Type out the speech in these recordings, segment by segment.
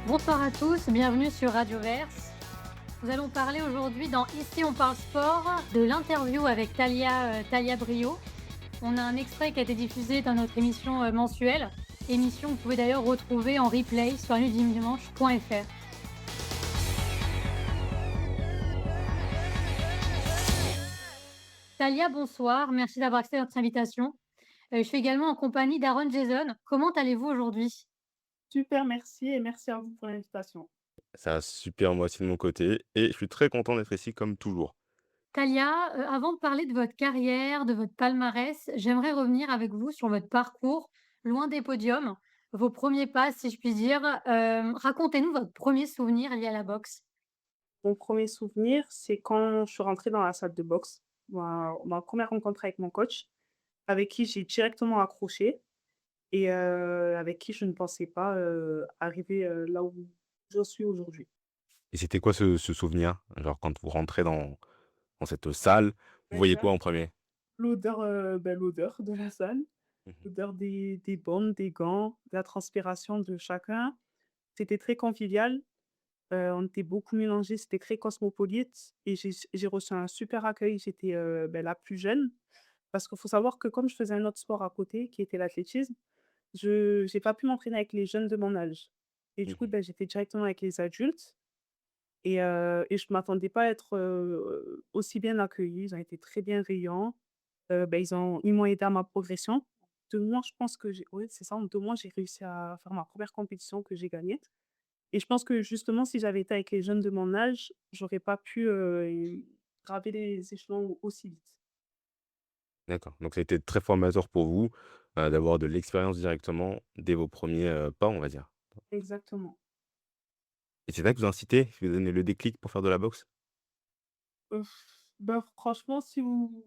Bonsoir à tous, bienvenue sur Radio Verse. Nous allons parler aujourd'hui dans Ici on parle sport de l'interview avec Talia Brio. On a un extrait qui a été diffusé dans notre émission mensuelle, émission que vous pouvez d'ailleurs retrouver en replay sur nudimanche.fr. Talia, bonsoir, merci d'avoir accepté notre invitation. Je suis également en compagnie d'Aaron Jason. Comment allez-vous aujourd'hui? Super, merci et merci à vous pour l'invitation. Ça va super moi aussi de mon côté et je suis très content d'être ici comme toujours. Talia, avant de parler de votre carrière, de votre palmarès, j'aimerais revenir avec vous sur votre parcours, loin des podiums, vos premiers pas, si je puis dire. Racontez-nous votre premier souvenir lié à la boxe. Mon premier souvenir, c'est quand je suis rentrée dans la salle de boxe, ma première rencontre avec mon coach, avec qui j'ai directement accroché et avec qui je ne pensais pas, arriver, là où je suis aujourd'hui. Et c'était quoi ce souvenir? Genre quand vous rentrez dans cette salle, vous voyez Déjà, quoi en premier? l'odeur, l'odeur de la salle, Mmh. l'odeur des baumes, des gants, de la transpiration de chacun. C'était très convivial. On était beaucoup mélangés, c'était très cosmopolite et j'ai reçu un super accueil. J'étais, la plus jeune parce qu'il faut savoir que comme je faisais un autre sport à côté qui était l'athlétisme, je j'ai pas pu m'entraîner avec les jeunes de mon âge et du coup, Mmh. j'étais directement avec les adultes et je m'attendais pas à être, aussi bien accueillie. Ils ont été très bienveillants, ils m'ont aidé à ma progression. 2 mois, je pense que j'ai ouais, c'est ça, en 2 mois, j'ai réussi à faire ma première compétition que j'ai gagnée. Et je pense que justement, si j'avais été avec les jeunes de mon âge, j'aurais pas pu, graver les échelons aussi vite. D'accord, donc ça a été très formateur pour vous, d'avoir de l'expérience directement dès vos premiers pas, on va dire. Exactement. Et c'est ça qui vous a incité, qui vous a donné le déclic pour faire de la boxe? Heu, franchement, si vous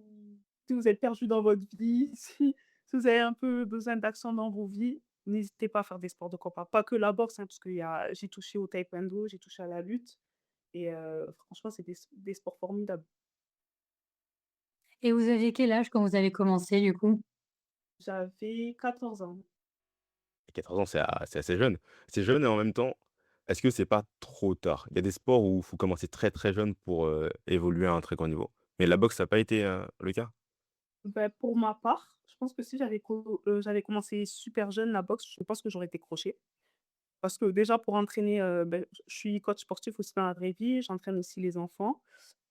êtes perdu dans votre vie, si vous avez un peu besoin d'action dans vos vies, n'hésitez pas à faire des sports de combat. Pas que la boxe, hein, parce qu'il y a j'ai touché au taekwondo, j'ai touché à la lutte et franchement, c'est des sports formidables. Et vous aviez quel âge quand vous avez commencé, du coup? J'avais 14 ans. Et 14 ans, c'est assez jeune. C'est jeune et en même temps, est-ce que c'est pas trop tard? Il y a des sports où il faut commencer très, très jeune pour, évoluer à un très grand niveau. Mais la boxe, ça a pas été, le cas? Pour ma part, je pense que si j'avais commencé super jeune la boxe, je pense que j'aurais décroché. Parce que déjà pour entraîner, je suis coach sportif aussi dans la vraie vie, j'entraîne aussi les enfants,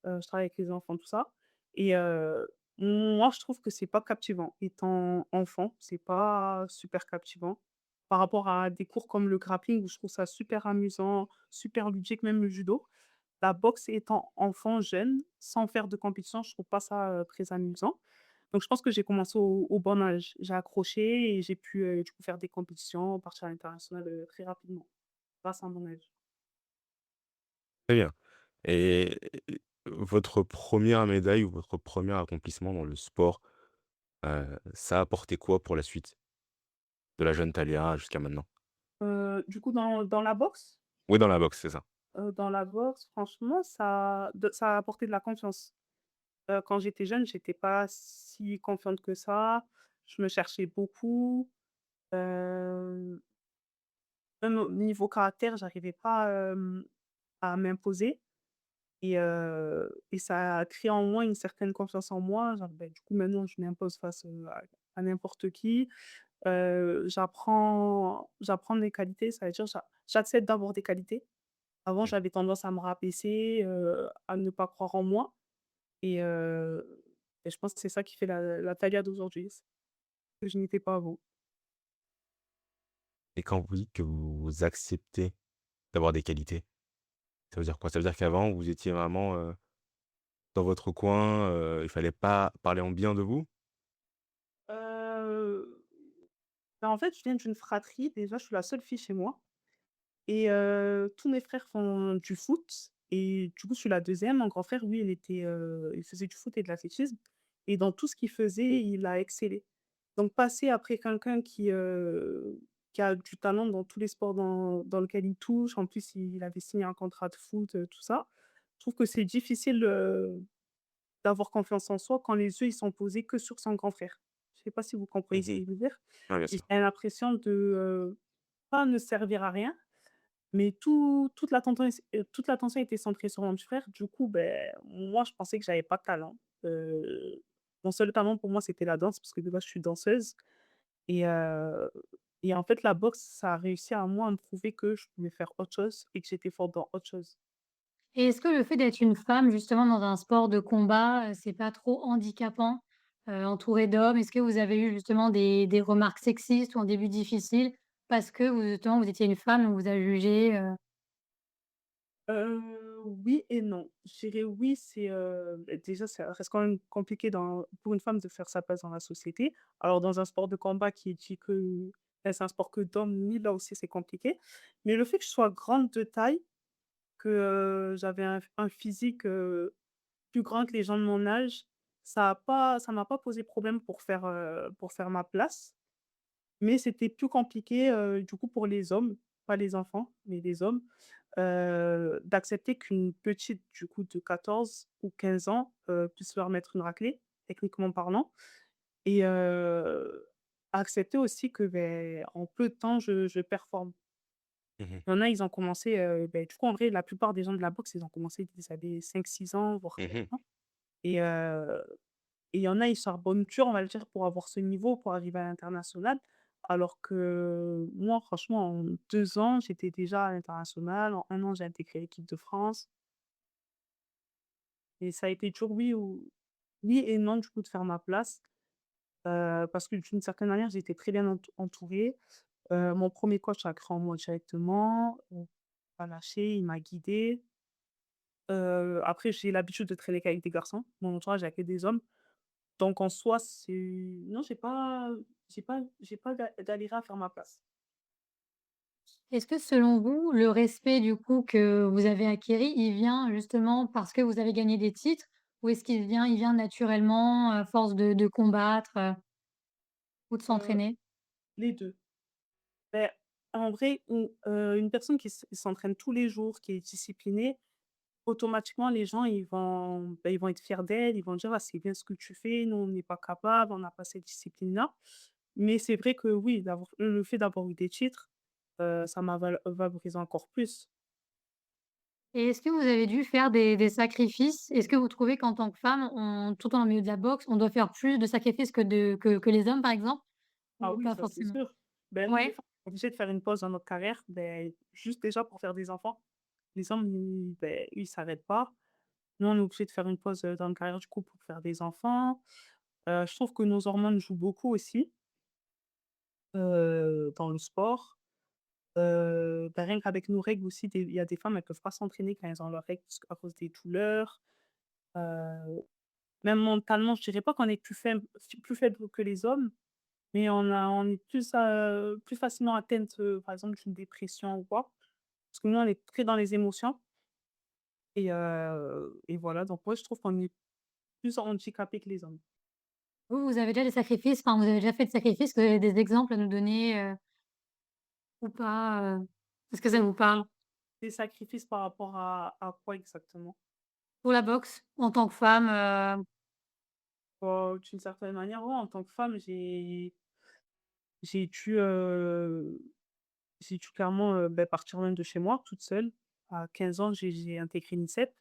je travaille avec les enfants, tout ça et moi je trouve que c'est pas captivant. Étant enfant, c'est pas super captivant par rapport à des cours comme le grappling où je trouve ça super amusant, super ludique, même le judo. La boxe étant enfant, jeune, sans faire de compétition, je trouve pas ça, très amusant. Donc je pense que j'ai commencé au bon âge. J'ai accroché et j'ai pu, du coup faire des compétitions, partir à l'international, très rapidement, grâce à mon âge. Très bien. Et votre première médaille ou votre premier accomplissement dans le sport, ça a apporté quoi pour la suite? De la jeune Thalia jusqu'à maintenant? Du coup dans la boxe, Oui, dans la boxe, c'est ça. franchement ça a apporté de la confiance. Quand j'étais jeune, j'étais pas si confiante que ça. Je me cherchais beaucoup, heu, même au niveau caractère, j'arrivais pas, à m'imposer. Et ça a créé en moi une certaine confiance en moi, genre, du coup, maintenant, je m'impose face, à n'importe qui. J'apprends des qualités, ça veut dire j'accepte d'avoir des qualités. Avant, Mmh. j'avais tendance à me rabaisser, à ne pas croire en moi et je pense que c'est ça qui fait la Thalia d'aujourd'hui, ce que je n'étais pas avant. Et quand vous dites que vous acceptez d'avoir des qualités, ça veut dire quoi? Ça veut dire qu'avant vous étiez vraiment, dans votre coin, il fallait pas parler en bien de vous? Heu, en fait, je viens d'une fratrie, déjà, je suis la seule fille chez moi. Et tous mes frères font du foot et du coup, je suis la deuxième. Mon grand frère, lui, il faisait du foot et de l'athlétisme et dans tout ce qu'il faisait, il a excellé. Donc passer après quelqu'un qui a du talent dans tous les sports dans lequel il touche, en plus, il avait signé un contrat de foot, tout ça. Je trouve que c'est difficile, d'avoir confiance en soi quand les yeux, ils sont posés que sur son grand frère. Je sais pas si vous comprenez ce que Mmh. je veux dire? Ouais, bien Et sûr. j'ai l'impression de, pas ne servir à rien Mais toute l'attention était centrée sur mon petit frère. Du coup, ben moi, je pensais que j'avais pas de talent. Heu, Mon seul talent pour moi, c'était la danse parce que de base, je suis danseuse et heu et en fait, la boxe, ça a réussi à moi à me prouver que je pouvais faire autre chose et que j'étais forte dans autre chose. Et est-ce que le fait d'être une femme justement dans un sport de combat, c'est pas trop handicapant, entourée d'hommes? Est-ce que vous avez eu justement des remarques sexistes ou en début difficiles parce que vous justement vous étiez une femme, on vous a jugé? Oui et non. Je dirais oui, déjà, ça reste quand même compliqué pour une femme de faire sa place dans la société. Alors dans un sport de combat qui dit que c'est un sport que d'hommes, oui, là aussi, c'est compliqué. Mais le fait que je sois grande de taille, que, j'avais un physique, plus grand que les gens de mon âge, ça m'a pas posé problème pour faire ma place. Mais c'était plus compliqué, du coup, pour les hommes, pas les enfants, mais les hommes, d'accepter qu'une petite, du coup, de 14 ou 15 ans, puisse leur mettre une raclée, techniquement parlant et accepter aussi que, beh, en peu de temps, je performe. Mmh. Il y en a, ils ont commencé, du coup, en vrai, la plupart des gens de la boxe, ils ont commencé dès ils avaient 5-6 ans, voire 7 Mmh. ans et heu et il y en a, ils charbonnent dur, on va le dire, pour avoir ce niveau, pour arriver à l'international. Alors que moi, franchement, en 2 ans, j'étais déjà à l'international. En 1 an, j'ai intégré l'équipe de France et ça a été toujours oui et non, du coup, de faire ma place, parce que d'une certaine manière, j'étais très bien entourée. Mon premier coach a cru en moi directement, pas lâché, il m'a guidée. Après, j'ai l'habitude de traîner qu'avec des garçons. Mon entourage, il y a que des hommes. Donc en soi, c'est non, j'ai pas galéré à faire ma place. Est-ce que selon vous, le respect du coup que vous avez acquéri, il vient justement parce que vous avez gagné des titres? Ou est-ce qu'il vient naturellement à force de combattre, ou de Heu, s'entraîner? les 2. Beh, en vrai, une personne qui s'entraîne tous les jours, qui est disciplinée, automatiquement les gens ils vont être fiers d'elle, ils vont dire: «Ah, c'est bien ce que tu fais, nous on n'est pas capable, on n'a pas cette discipline-là». Mais c'est vrai que oui, le fait d'avoir eu des titres, ça m'a valorisé encore plus. Et est-ce que vous avez dû faire des sacrifices? Est-ce que vous trouvez qu'en tant que femme, tout dans le milieu de la boxe, on doit faire plus de sacrifices que les hommes, par exemple? Ah Ou oui, pas ça c'est forcément? sûr. Ben nous, les Ouais. femmes, on est obligées de faire une pause dans notre carrière, ben juste déjà pour faire des enfants. Les hommes, ils s'arrêtent pas. Nous, on est obligés de faire une pause, dans notre carrière, du coup, pour faire des enfants. Je trouve que nos hormones jouent beaucoup aussi, dans le sport. Rien qu'avec nos règles aussi, il y a des femmes, elles peuvent pas s'entraîner quand elles ont leurs règles parce à cause des douleurs. Heu, Même mentalement, je dirais pas qu'on est plus faible que les hommes, mais on est plus facilement atteinte, par exemple, d'une dépression ou quoi. Parce que nous, on est très dans les émotions et voilà, donc moi, je trouve qu'on est plus handicapés que les hommes. Vous, vous avez déjà des sacrifices, enfin, vous avez déjà fait des sacrifices, que vous avez des exemples à nous donner, ou pas? Est-ce que ça Des vous parle? des sacrifices par rapport à quoi exactement? Pour la boxe, en tant que femme, D'une certaine manière, ouais, en tant que femme, j'ai dû, j'ai dû clairement, partir même de chez moi toute seule. À 15 ans, j'ai intégré l'INSEP.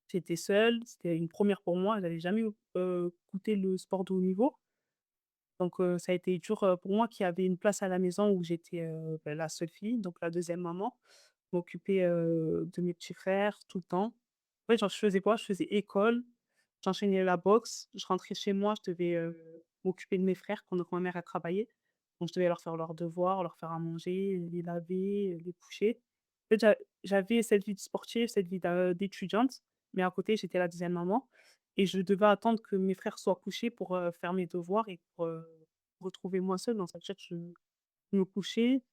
J'étais seule, c'était une première pour moi, j'avais jamais, goûté le sport de haut niveau. Donc ça a été dur, pour moi qui avait une place à la maison où j'étais, la seule fille, donc la deuxième maman. M'occuper, de mes petits frères tout le temps. En fait, genre, je faisais quoi? Je faisais école, j'enchaînais la boxe, je rentrais chez moi, je devais, m'occuper de mes frères pendant que ma mère, elle travaillait. Donc je devais leur faire leurs devoirs, leur faire à manger, les laver, les coucher. En fait, j'avais cette vie de sportive, cette vie d'étudiante, mais à côté, j'étais la deuxième maman et je devais attendre que mes frères soient couchés pour, faire mes devoirs et pour, retrouver moi seule. Dans cette tête, je me couchais,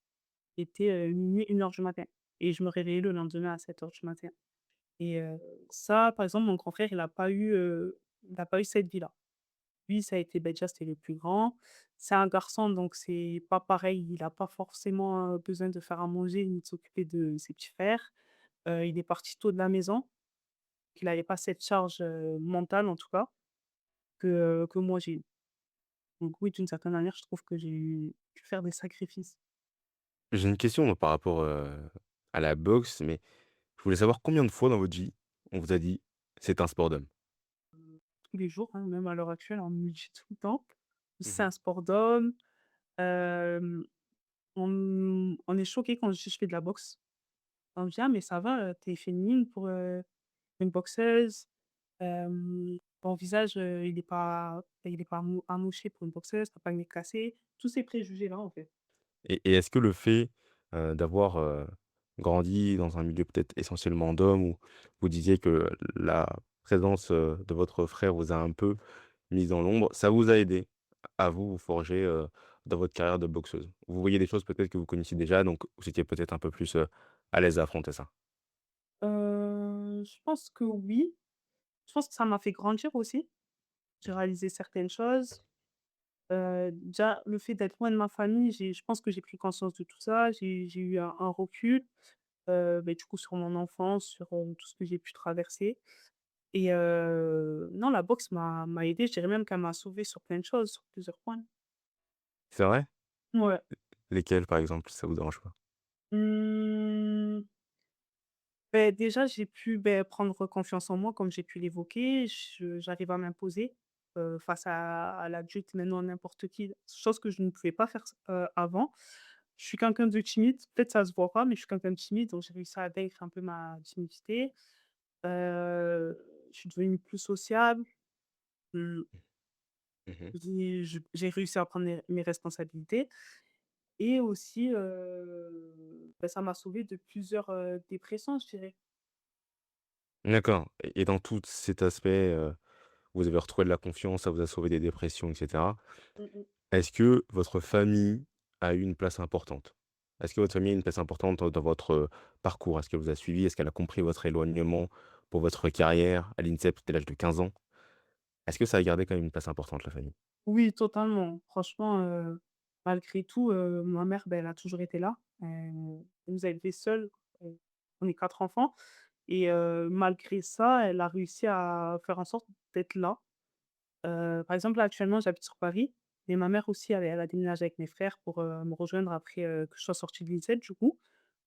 il était, 00:00, 1 du matin et je me réveillais le lendemain à 7 heures du matin et ça, par exemple, mon grand frère, il a pas eu cette vie-là. Lui, ça a été, déjà, c'était le plus grand. C'est un garçon, donc c'est pas pareil, il a pas forcément, besoin de faire à manger ni de s'occuper de ses petits frères. Il est parti tôt de la maison, donc il avait pas cette charge, mentale, en tout cas, que moi j'ai eu. Donc oui, d'une certaine manière, je trouve que j'ai dû faire des sacrifices. J'ai une question moi par rapport, à la boxe, mais je voulais savoir combien de fois dans votre vie on vous a dit: «C'est un sport d'homme»? Tous les jours, hein, même à l'heure actuelle, on me le dit tout le temps. C'est Mmh. un sport d'homme. Hem, on est choqué quand je dis: «Je fais de la boxe». On me dit: «Ah mais ça va, tu féminine pour, une boxeuse. Ton visage, il est pas amoché pour une boxeuse, tu pas le nez cassé». Tous ces préjugés-là, en fait. Et est-ce que le fait, d'avoir, grandi dans un milieu peut-être essentiellement d'hommes, où vous disiez que la présence, de votre frère vous a un peu mise dans l'ombre, ça vous a aidé à vous forger, dans votre carrière de boxeuse? Vous voyez des choses peut-être que vous connaissiez déjà, donc vous étiez peut-être un peu plus, à l'aise à affronter ça? Je pense que oui. Je pense que ça m'a fait grandir aussi. J'ai réalisé certaines choses. Déjà, le fait d'être loin de ma famille, je pense que j'ai pris conscience de tout ça. J'ai eu un recul, du coup, sur mon enfance, sur, tout ce que j'ai pu traverser et non, la boxe m'a aidée. Je dirais même qu'elle m'a sauvée sur plein de choses, sur plusieurs points. C'est vrai? Ouais. Lesquels par exemple, si ça vous dérange pas? Mmh, déjà, j'ai pu, prendre confiance en moi comme j'ai pu l'évoquer. J'arrive à m'imposer, face à l'adulte, maintenant n'importe qui, chose que je ne pouvais pas faire avant. Je suis quelqu'un de timide, peut-être ça se voit pas, mais je suis quelqu'un de timide, donc j'ai réussi à vaincre un peu ma timidité. Je suis devenue plus sociable. Mmh, Mmh. j'ai réussi à prendre mes responsabilités et aussi, ça m'a sauvée de plusieurs, dépressions, je dirais. D'accord, et dans tout cet aspect, vous avez retrouvé de la confiance, ça vous a sauvé des dépressions et cetera. Mmh mh. Est-ce que votre famille a eu une place importante? Est-ce que votre famille a une place importante dans votre, parcours? Est-ce qu'elle vous a suivi? Est-ce qu'elle a compris votre éloignement pour votre carrière à l'INSEP dès l'âge de 15 ans? Est-ce que ça a gardé quand même une place importante, la famille? Oui, totalement. Franchement, malgré tout, ma mère, elle a toujours été là. Elle nous a élevés seuls, on est 4 enfants et malgré ça, elle a réussi à faire en sorte d'être là. Par exemple, là, actuellement, j'habite sur Paris, mais ma mère aussi, elle a déménagé avec mes frères pour, me rejoindre après, que je sois sortie de l'INSEP, du coup.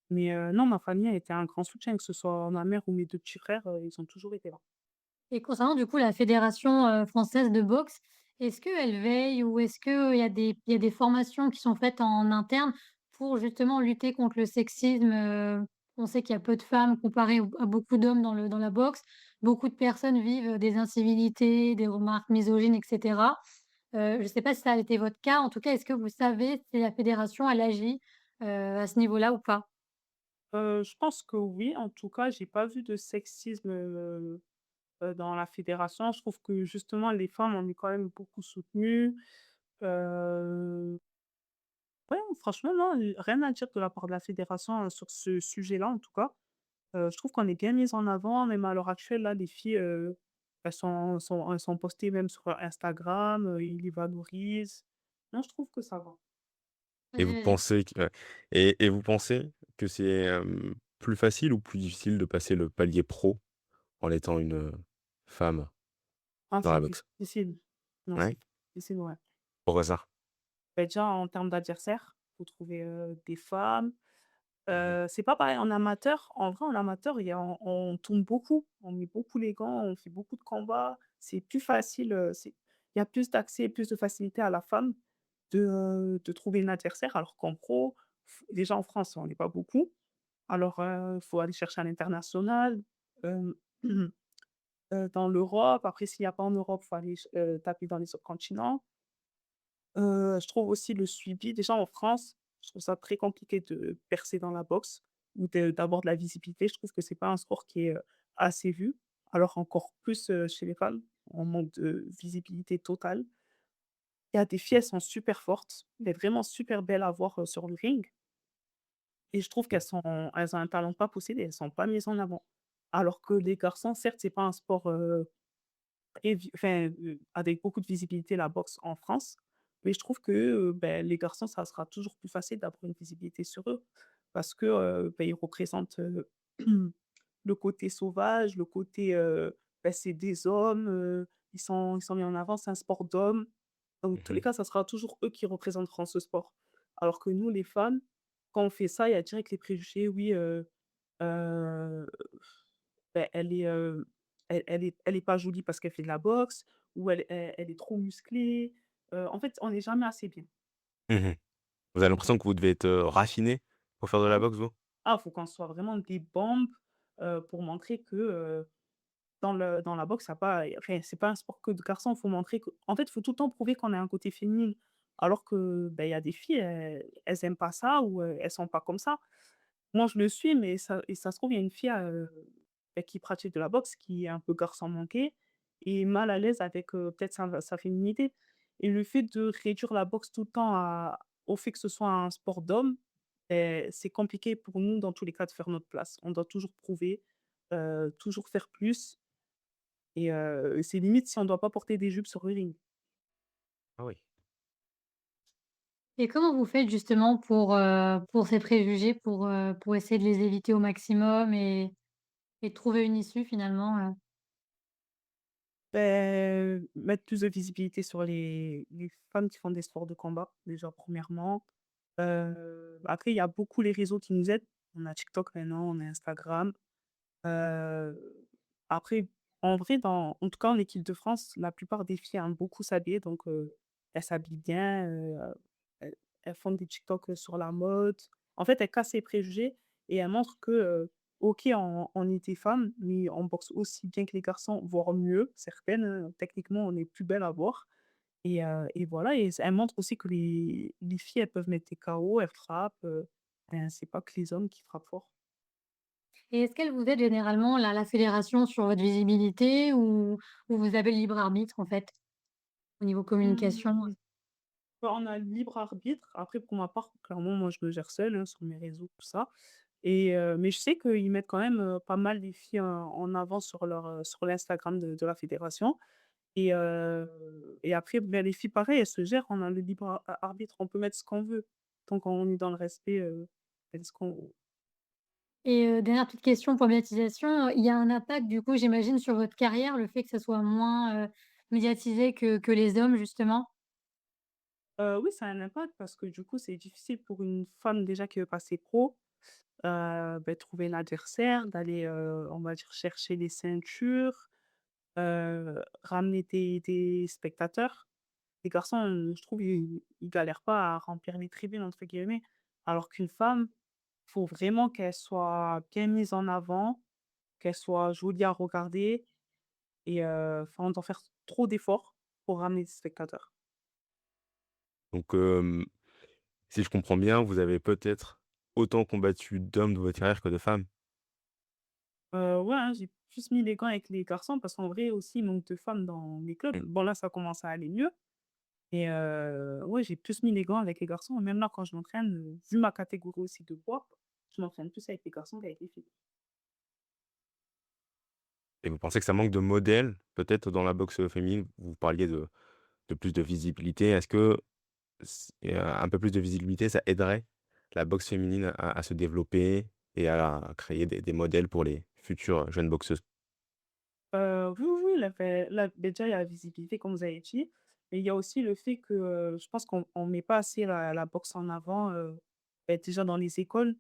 Mais non, ma famille a été un grand soutien, que ce soit ma mère ou mes 2 petits frères, ils ont toujours été là. Et concernant du coup la fédération, française de boxe, est-ce qu'elle veille ou est-ce qu'il y a des formations qui sont faites en interne pour justement lutter contre le sexisme? On sait qu'il y a peu de femmes comparé à beaucoup d'hommes dans la boxe. Beaucoup de personnes vivent des incivilités, des remarques misogynes et cetera. Je ne sais pas si ça a été votre cas. En tout cas, est-ce que vous savez si la fédération elle agit, à ce niveau-là ou pas? Je pense que oui, en tout cas, j'ai pas vu de sexisme, dans la fédération. Je trouve que justement les femmes, on est quand même beaucoup soutenues. Heu, ouais, franchement non, rien à dire de la part de la fédération, sur ce sujet-là en tout cas. Je trouve qu'on est bien mises en avant, même à l'heure actuelle là, les filles, elles sont postées même sur Instagram, ils les valorisent. Non, je trouve que ça va. Et vous pensez que vous pensez que c'est, plus facile ou plus difficile de passer le palier pro en étant une, femme Ah, dans c'est la plus boxe? difficile. Non, c'est Ouais? plus difficile, ouais. Pourquoi ça? Déjà en termes d'adversaires, faut trouver, des femmes. Mmh. C'est pas pareil en amateur. En vrai, en amateur, il y a on tourne beaucoup, on met beaucoup les gants, on fait beaucoup de combats. C'est plus facile, il y a plus d'accès, plus de facilité à la femme de trouver une adversaire, alors qu'en pro, déjà en France, on n'est pas beaucoup. Alors, faut aller chercher à l'international, hem, dans l'Europe. Après, s'il y a pas en Europe, faut aller taper dans les autres continents. Je trouve aussi le suivi déjà en France, je trouve ça très compliqué de percer dans la boxe ou d'avoir de la visibilité. Je trouve que c'est pas un sport qui est, assez vu, alors encore plus, chez les femmes, on manque de visibilité totale. Il y a des filles, elles sont super fortes, mais vraiment super belles à voir, sur le ring et je trouve qu'elles ont un talent pas possible et elles sont pas mises en avant. Alors que les garçons, certes, c'est pas un sport, avec beaucoup de visibilité, la boxe en France. Mais je trouve que, les garçons, ça sera toujours plus facile d'avoir une visibilité sur eux parce que, ils représentent, le côté sauvage, le côté, c'est des hommes, ils sont mis en avant, c'est un sport d'hommes. Dans tous les Mmh. cas, ça sera toujours eux qui représenteront ce sport. Alors que nous, les femmes, quand on fait ça, il y a direct les préjugés, oui, heu, elle est, elle est pas jolie parce qu'elle fait de la boxe ou elle est trop musclée. En fait, on n'est jamais assez bien. Mmh. Vous avez l'impression que vous devez être, raffiné pour faire de la boxe, vous? Faut qu'on soit vraiment des bombes, pour montrer que, dans la boxe, ça a pas enfin, c'est pas un sport que de garçons. Il faut montrer que en fait, il faut tout le temps prouver qu'on a un côté féminin. Alors que, il y a des filles, elles aiment pas ça ou, elles sont pas comme ça. Moi, je le suis, mais ça se trouve, il y a une fille, qui pratique de la boxe, qui est un peu garçon manqué et mal à l'aise avec, peut-être sa féminité et le fait de réduire la boxe tout le temps au fait que ce soit un sport d'homme, c'est compliqué pour nous, dans tous les cas, de faire notre place. On doit toujours prouver, toujours faire plus et c'est limite si on doit pas porter des jupes sur le ring. Ah oui. Et comment vous faites justement pour ces préjugés, pour essayer de les éviter au maximum et trouver une issue finalement? Mettre plus de visibilité sur les femmes qui font des sports de combat, déjà premièrement. Après il y a beaucoup les réseaux qui nous aident. On a TikTok maintenant, on a Instagram. Heu, Après en vrai en tout cas en équipe de France, la plupart des filles aiment beaucoup s'habiller donc elles s'habillent bien, elles font des TikTok, sur la mode. En fait, elles cassent les préjugés et elles montrent que, OK, on est des femmes, mais on boxe aussi bien que les garçons, voire mieux, certaines, techniquement, on est plus belles à voir et voilà et elles montrent aussi que les filles, elles peuvent mettre des KO, elles frappent, c'est pas que les hommes qui frappent fort. Et est-ce qu'elle vous aide généralement la fédération sur votre visibilité ou vous avez le libre arbitre en fait, au niveau communication? Mmh. Bah, on a le libre arbitre. Après, pour ma part, clairement, moi, je me gère seule, sur mes réseaux, tout ça mais je sais qu'ils mettent quand même, pas mal les filles, en avant sur l'Instagram de la fédération et après, les filles, pareil, elles se gèrent. On a le libre arbitre, on peut mettre ce qu'on veut. Tant qu'on est dans le respect, et ce qu'on Et dernière petite question pour médiatisation, il y a un impact du coup j'imagine sur votre carrière, le fait que ça soit moins, médiatisé que les hommes justement? oui, ça a un impact parce que, du coup, c'est difficile pour une femme déjà qui veut passer pro, trouver un adversaire, d'aller, on va dire, chercher les ceintures. Ramener des spectateurs. Les garçons, je trouve, ils galèrent pas à «remplir les tribunes» entre guillemets, alors qu'une femme, faut vraiment qu'elle soit bien mise en avant, qu'elle soit jolie à regarder et enfin, on doit faire trop d'efforts pour ramener des spectateurs. Donc, si je comprends bien, vous avez peut-être autant combattu d'hommes dans votre carrière que de femmes? Ouais, hein, j'ai plus mis les gants avec les garçons parce qu'en vrai aussi, il manque de femmes dans les clubs. Mmh. Bon là, ça commence à aller mieux et ouais, j'ai plus mis les gants avec les garçons et même là, quand je m'entraîne, vu ma catégorie aussi de poids, je m'entraîne plus avec les garçons qu'avec les filles. Et vous pensez que ça manque de modèles, peut-être dans la boxe, féminine? Vous parliez de plus de visibilité. Est-ce que un peu plus de visibilité, ça aiderait la boxe féminine à se développer et à créer des modèles pour les futures jeunes boxeuses? Oui, oui, oui, déjà, il y a la visibilité comme vous avez dit, mais il y a aussi le fait que, je pense qu'on met pas assez la boxe en avant, déjà dans les écoles.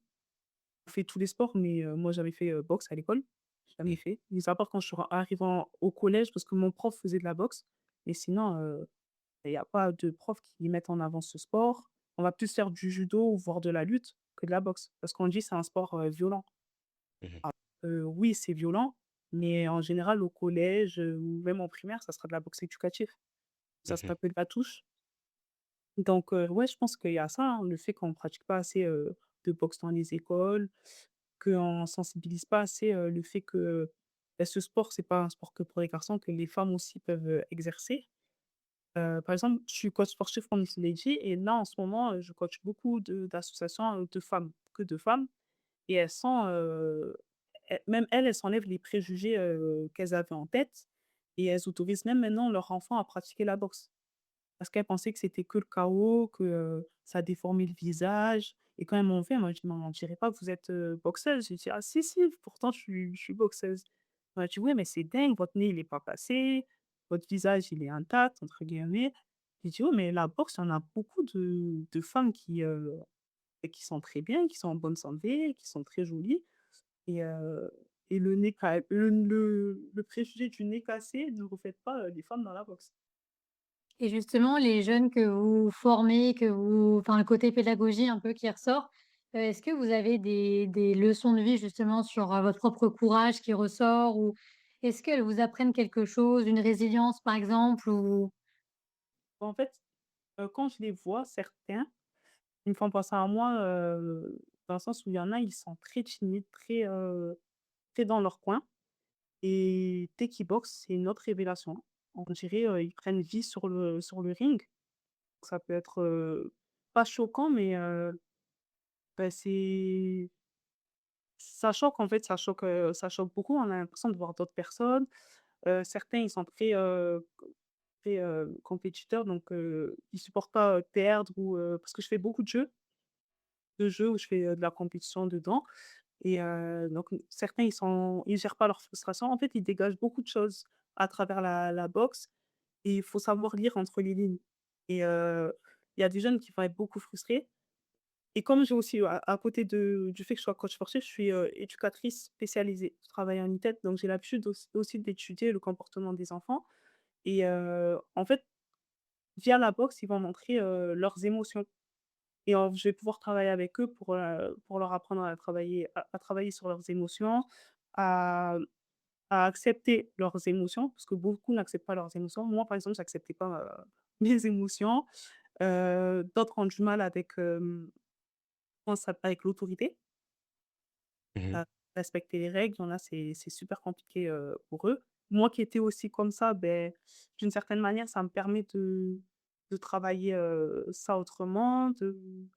On fait tous les sports, mais moi j'avais fait, boxe à l'école, jamais Mmh. fait. Mis à part quand je suis arrivant au collège parce que mon prof faisait de la boxe, mais sinon, il y a pas de prof qui mettent en avant ce sport. On va plus faire du judo ou voire de la lutte que de la boxe parce qu'on dit: «C'est un sport, violent». Mmh. Oui, c'est violent, mais en général, au collège, ou même en primaire, ça sera de la boxe éducative. Ça Mmh. s'appelle la touche. Donc ouais, je pense qu'il y a ça, hein, le fait qu'on ne pratique pas assez, de boxe dans les écoles, qu'on sensibilise pas assez, le fait que, ce sport, c'est pas un sport que pour les garçons, que les femmes aussi peuvent, exercer. Par exemple, je suis coach sportif comme je l'ai dit et là, en ce moment, je coach beaucoup d'associations, de femmes, que de femmes et elles sont, même elles, elles s'enlèvent les préjugés, qu'elles avaient en tête et elles autorisent même maintenant leurs enfants à pratiquer la boxe. Parce qu'elles pensaient que c'était que le chaos, que, ça déformait le visage et quand elles m'ont vu, elles m'ont dit: «Maman, on dirait pas que vous êtes, boxeuse». J'ai dit: «Ah si, si, pourtant je suis boxeuse». Elle m'a dit: «Ouais, mais c'est dingue, votre nez il est pas cassé, votre visage il est "intact" entre guillemets». J'ai dit: «Ouais, mais la boxe, il y en a beaucoup de femmes et qui sont très bien, qui sont en bonne santé, qui sont très jolies et le nez ca le préjugé du nez cassé ne reflète pas, les femmes dans la boxe. Et justement, les jeunes que vous formez, enfin, le côté pédagogie un peu qui ressort, est-ce que vous avez des leçons de vie justement sur, votre propre courage qui ressort? Ou est-ce qu'elles vous apprennent quelque chose, une résilience par exemple? Ou En fait, quand je les vois, certains, ils me font penser à moi, dans le sens où il y en a, ils sont très timides, très dans leur coin et dès qu'ils boxent, c'est une autre révélation. On dirait, ils prennent vie sur le ring. Ça peut être, pas choquant, mais bah, ça choque en fait, ça choque beaucoup. On a l'impression de voir d'autres personnes. Certains, ils sont très, compétiteurs, donc ils supportent pas, perdre ou parce que je fais beaucoup de jeux où je fais, de la compétition dedans et donc certains, ils gèrent pas leur frustration. En fait, ils dégagent beaucoup de choses à travers la boxe et il faut savoir lire entre les lignes et il y a des jeunes qui vont être beaucoup frustrés et comme j'ai aussi, à côté du fait que je sois coach sportif, je suis, éducatrice spécialisée. Je travaille en ITED, donc j'ai l'habitude aussi d'étudier le comportement des enfants et en fait, via la boxe, ils vont montrer, leurs émotions et je vais pouvoir travailler avec eux pour leur apprendre à travailler sur leurs émotions, à accepter leurs émotions, parce que beaucoup n'acceptent pas leurs émotions. Moi, par exemple, j'acceptais pas, mes émotions. D'autres ont du mal avec, comment ça avec l'autorité, Mmh. heu, respecter les règles. Il y en a, c'est super compliqué, pour eux. Moi qui étais aussi comme ça, ben d'une certaine manière, ça me permet de travailler, ça autrement, de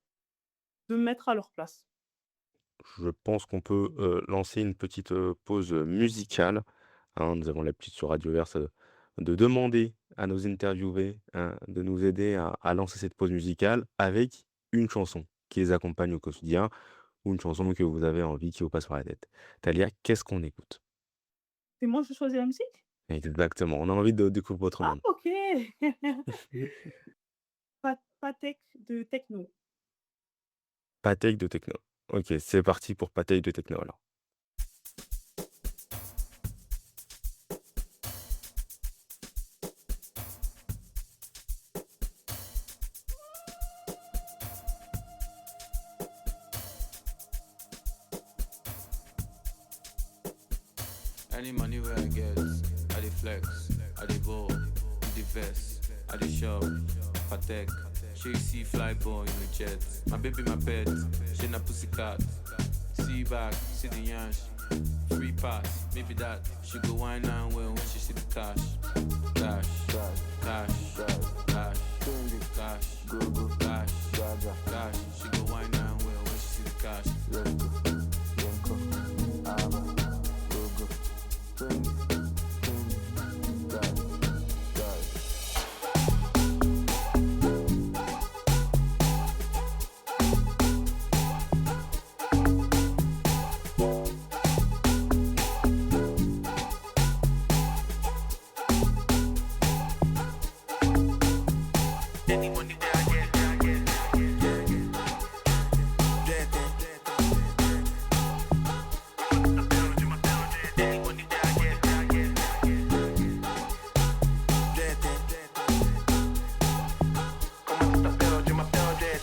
me mettre à leur place. Je pense qu'on peut, lancer une petite, pause, musicale, hein. Nous avons l'habitude sur Radioverse, de demander à nos interviewés, de nous aider à lancer cette pause musicale avec une chanson qui les accompagne au quotidien ou une chanson que vous avez envie qui vous passe par la tête. Talia, qu'est-ce qu'on écoute? C'est moi, je choisis la musique? Exactement, on a envie de découvrir votre Ah monde. OK! Patek de techno. Patek de techno. OK, c'est parti pour Patek de techno alors. Any money where I get, I dey flex, I dey ball, with the vest, I dey shop, Patek, she see fly boy in the jet. My baby, my pet, she na pussycat. See back, see the yansh, free pass, maybe that. She go wine and well when she see the cash. Cash, cash, cash, cash, go, cash, cash. She go wine and well when she see the cash.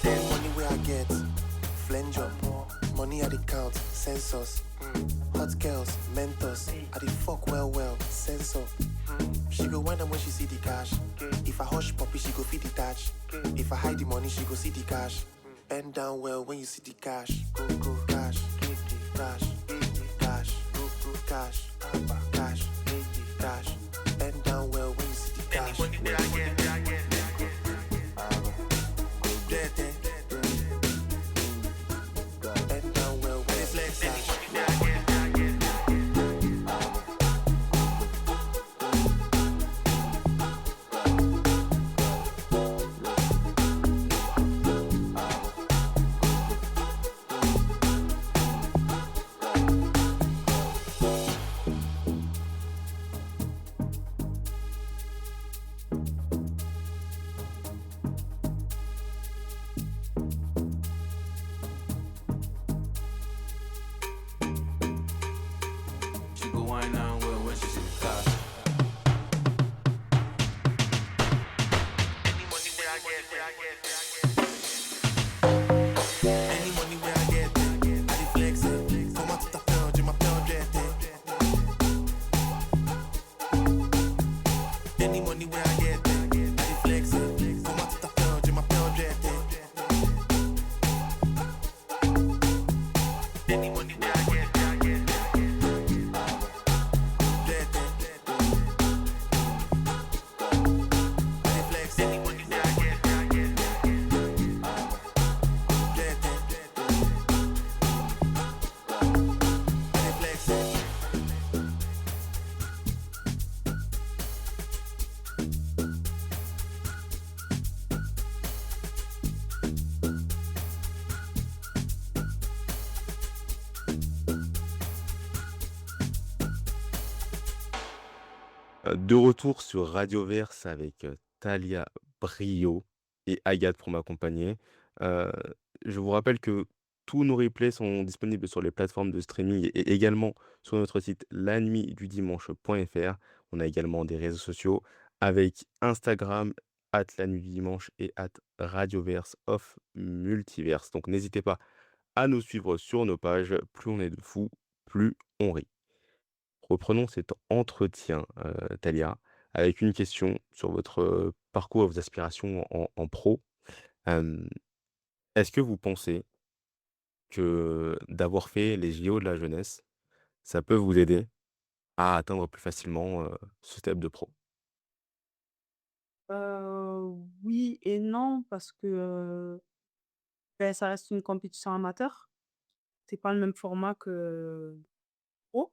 Money where I get, flenjo, money I dey count, census, hot girls, mentos, I dey fuck well, sensor. She go wind up when she see the cash. If I hush puppy, she go feed the touch. If I hide the money, she go see the cash. Bend down well when you see the cash. Go, cash, cash, cash, cash, cash, cash. Bend down well when you see the cash. Bend down well when you see the cash. De retour sur Radioverse avec, Thalia Brio et Agathe pour m'accompagner. Heu, je vous rappelle que tous nos replays sont disponibles sur les plateformes de streaming et également sur notre site lanuitdudimanche.fr. On a également des réseaux sociaux avec Instagram @lanuitdudimanche et @radioverse of multiverse. Donc n'hésitez pas à nous suivre sur nos pages. Plus on est de fous, plus on rit. Reprenons cet entretien, Thalia, avec une question sur votre, parcours et vos aspirations en pro. Hem, est-ce que vous pensez que d'avoir fait les JO de la jeunesse, ça peut vous aider à atteindre plus facilement, ce step de pro? Oui et non parce que, ça reste une compétition amateur. C'est pas le même format que pro,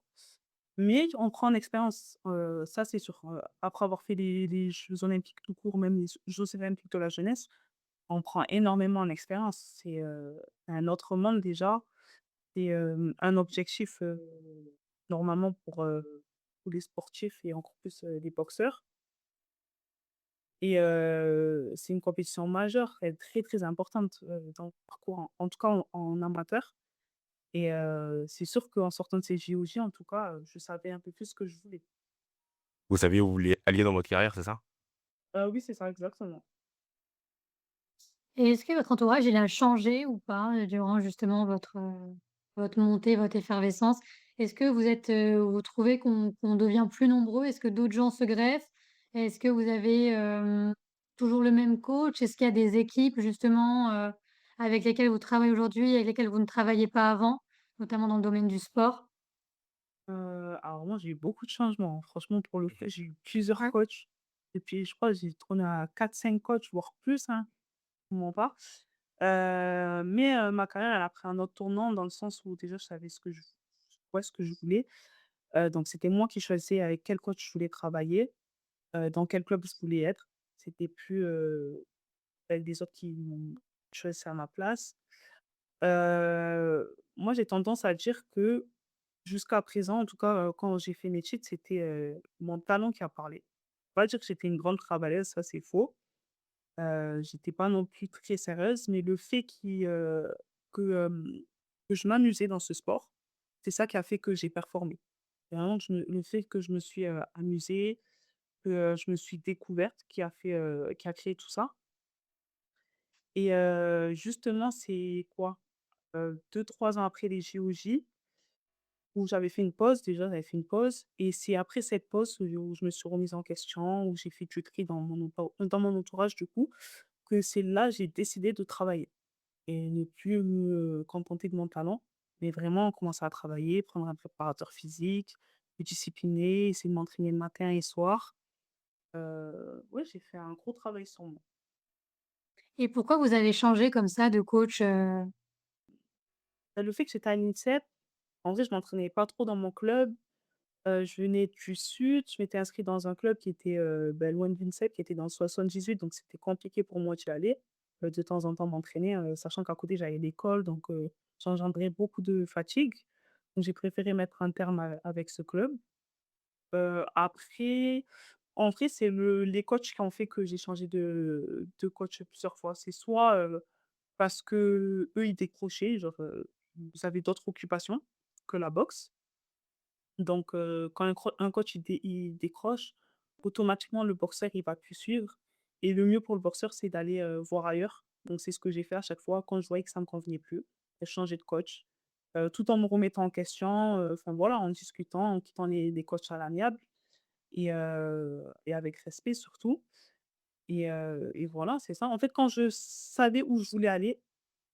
mais on prend en expérience, ça c'est sûr. Après avoir fait les jeux olympiques tout court, même les jeux olympiques de la jeunesse, on prend énormément en expérience. C'est, un autre monde déjà. C'est, un objectif, normalement pour, tous les sportifs et encore plus, les boxeurs et c'est une compétition majeure, elle est très, très importante, dans le parcours, en tout cas en amateur et c'est sûr qu'en sortant de ces JOJ, en tout cas, je savais un peu plus ce que je voulais. Vous saviez où vous vouliez allier dans votre carrière, c'est ça? Oui, c'est ça, exactement. Et est-ce que votre entourage, il a changé ou pas, durant justement votre montée, votre effervescence? Est-ce que vous êtes, vous trouvez qu'on devient plus nombreux? Est-ce que d'autres gens se greffent? Est-ce que vous avez, toujours le même coach? Est-ce qu'il y a des équipes justement, avec lesquelles vous travaillez aujourd'hui, avec lesquelles vous ne travailliez pas avant, notamment dans le domaine du sport? Alors moi, j'ai eu beaucoup de changements, hein. Franchement, pour le coup, Mmh. j'ai eu plusieurs Ouais. coachs et puis je crois que j'ai tourné à 4 5 coachs, voire plus, hein, je mens pas. Mais ma carrière, elle a pris un autre tournant dans le sens où déjà je savais ce que je voulais. Donc c'était moi qui choisissais avec quel coach je voulais travailler, dans quel club je voulais être. C'était plus, avec des autres qui m'ont choisi à ma place. Moi, j'ai tendance à dire que jusqu'à présent, en tout cas, quand j'ai fait mes cheats, c'était, mon talent qui a parlé. Pas dire que j'étais une grande travailleuse, ça c'est faux. J'étais pas non plus très sérieuse, mais le fait que, que je m'amusais dans ce sport, c'est ça qui a fait que j'ai performé. C'est vraiment que le fait que je me suis, amusée, que, je me suis découverte qui a créé tout ça et justement, c'est quoi? 2-3 ans après les JOJ où j'avais fait une pause, déjà j'avais fait une pause et c'est après cette pause où je me suis remise en question, où j'ai fait du tri dans mon entourage du coup, que c'est là j'ai décidé de travailler et ne plus me contenter de mon talent, mais vraiment commencer à travailler, prendre un préparateur physique, me discipliner, essayer de m'entraîner le matin et soir. Ouais, j'ai fait un gros travail sur moi. Et pourquoi vous avez changé comme ça de coach, Le fait que j'étais à l'INSEP, en vrai, je m'entraînais pas trop dans mon club. Je venais du sud, je m'étais inscrite dans un club qui était, loin de l'INSEP, qui était dans le 78, donc c'était compliqué pour moi d'y aller, de temps en temps m'entraîner, sachant qu'à côté j'avais l'école, donc ça engendrait beaucoup de fatigue. Donc j'ai préféré mettre un terme avec ce club. Après, en vrai, c'est les coachs qui ont fait que j'ai changé de coach plusieurs fois. C'est soit, parce qu'eux, ils décrochaient, genre, ils avaient d'autres occupations que la boxe. Donc, quand un coach il décroche, automatiquement le boxeur il va plus suivre et le mieux pour le boxeur, c'est d'aller, voir ailleurs. Donc c'est ce que j'ai fait à chaque fois quand je voyais que ça me convenait plus. J'ai changé de coach, tout en me remettant en question, enfin voilà, en discutant, en quittant les coachs à l'amiable et avec respect surtout et voilà, c'est ça. En fait, quand je savais où je voulais aller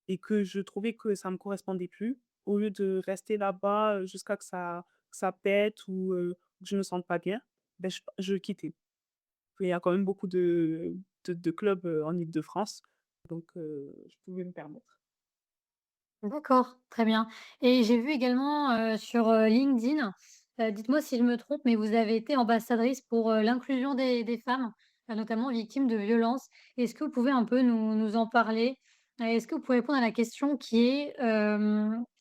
et que je trouvais que ça me correspondait plus, au lieu de rester là-bas, jusqu'à que ça pète ou, que je me sente pas bien, ben je quittais. Il y a quand même beaucoup de clubs, en Île-de-France, donc je pouvais me permettre. D'accord, très bien. Et j'ai vu également, sur, LinkedIn, dites-moi si je me trompe, mais vous avez été ambassadrice pour, l'inclusion des femmes, notamment victimes de violences. Est-ce que vous pouvez un peu nous en parler? Est-ce que vous pouvez répondre à la question qui est,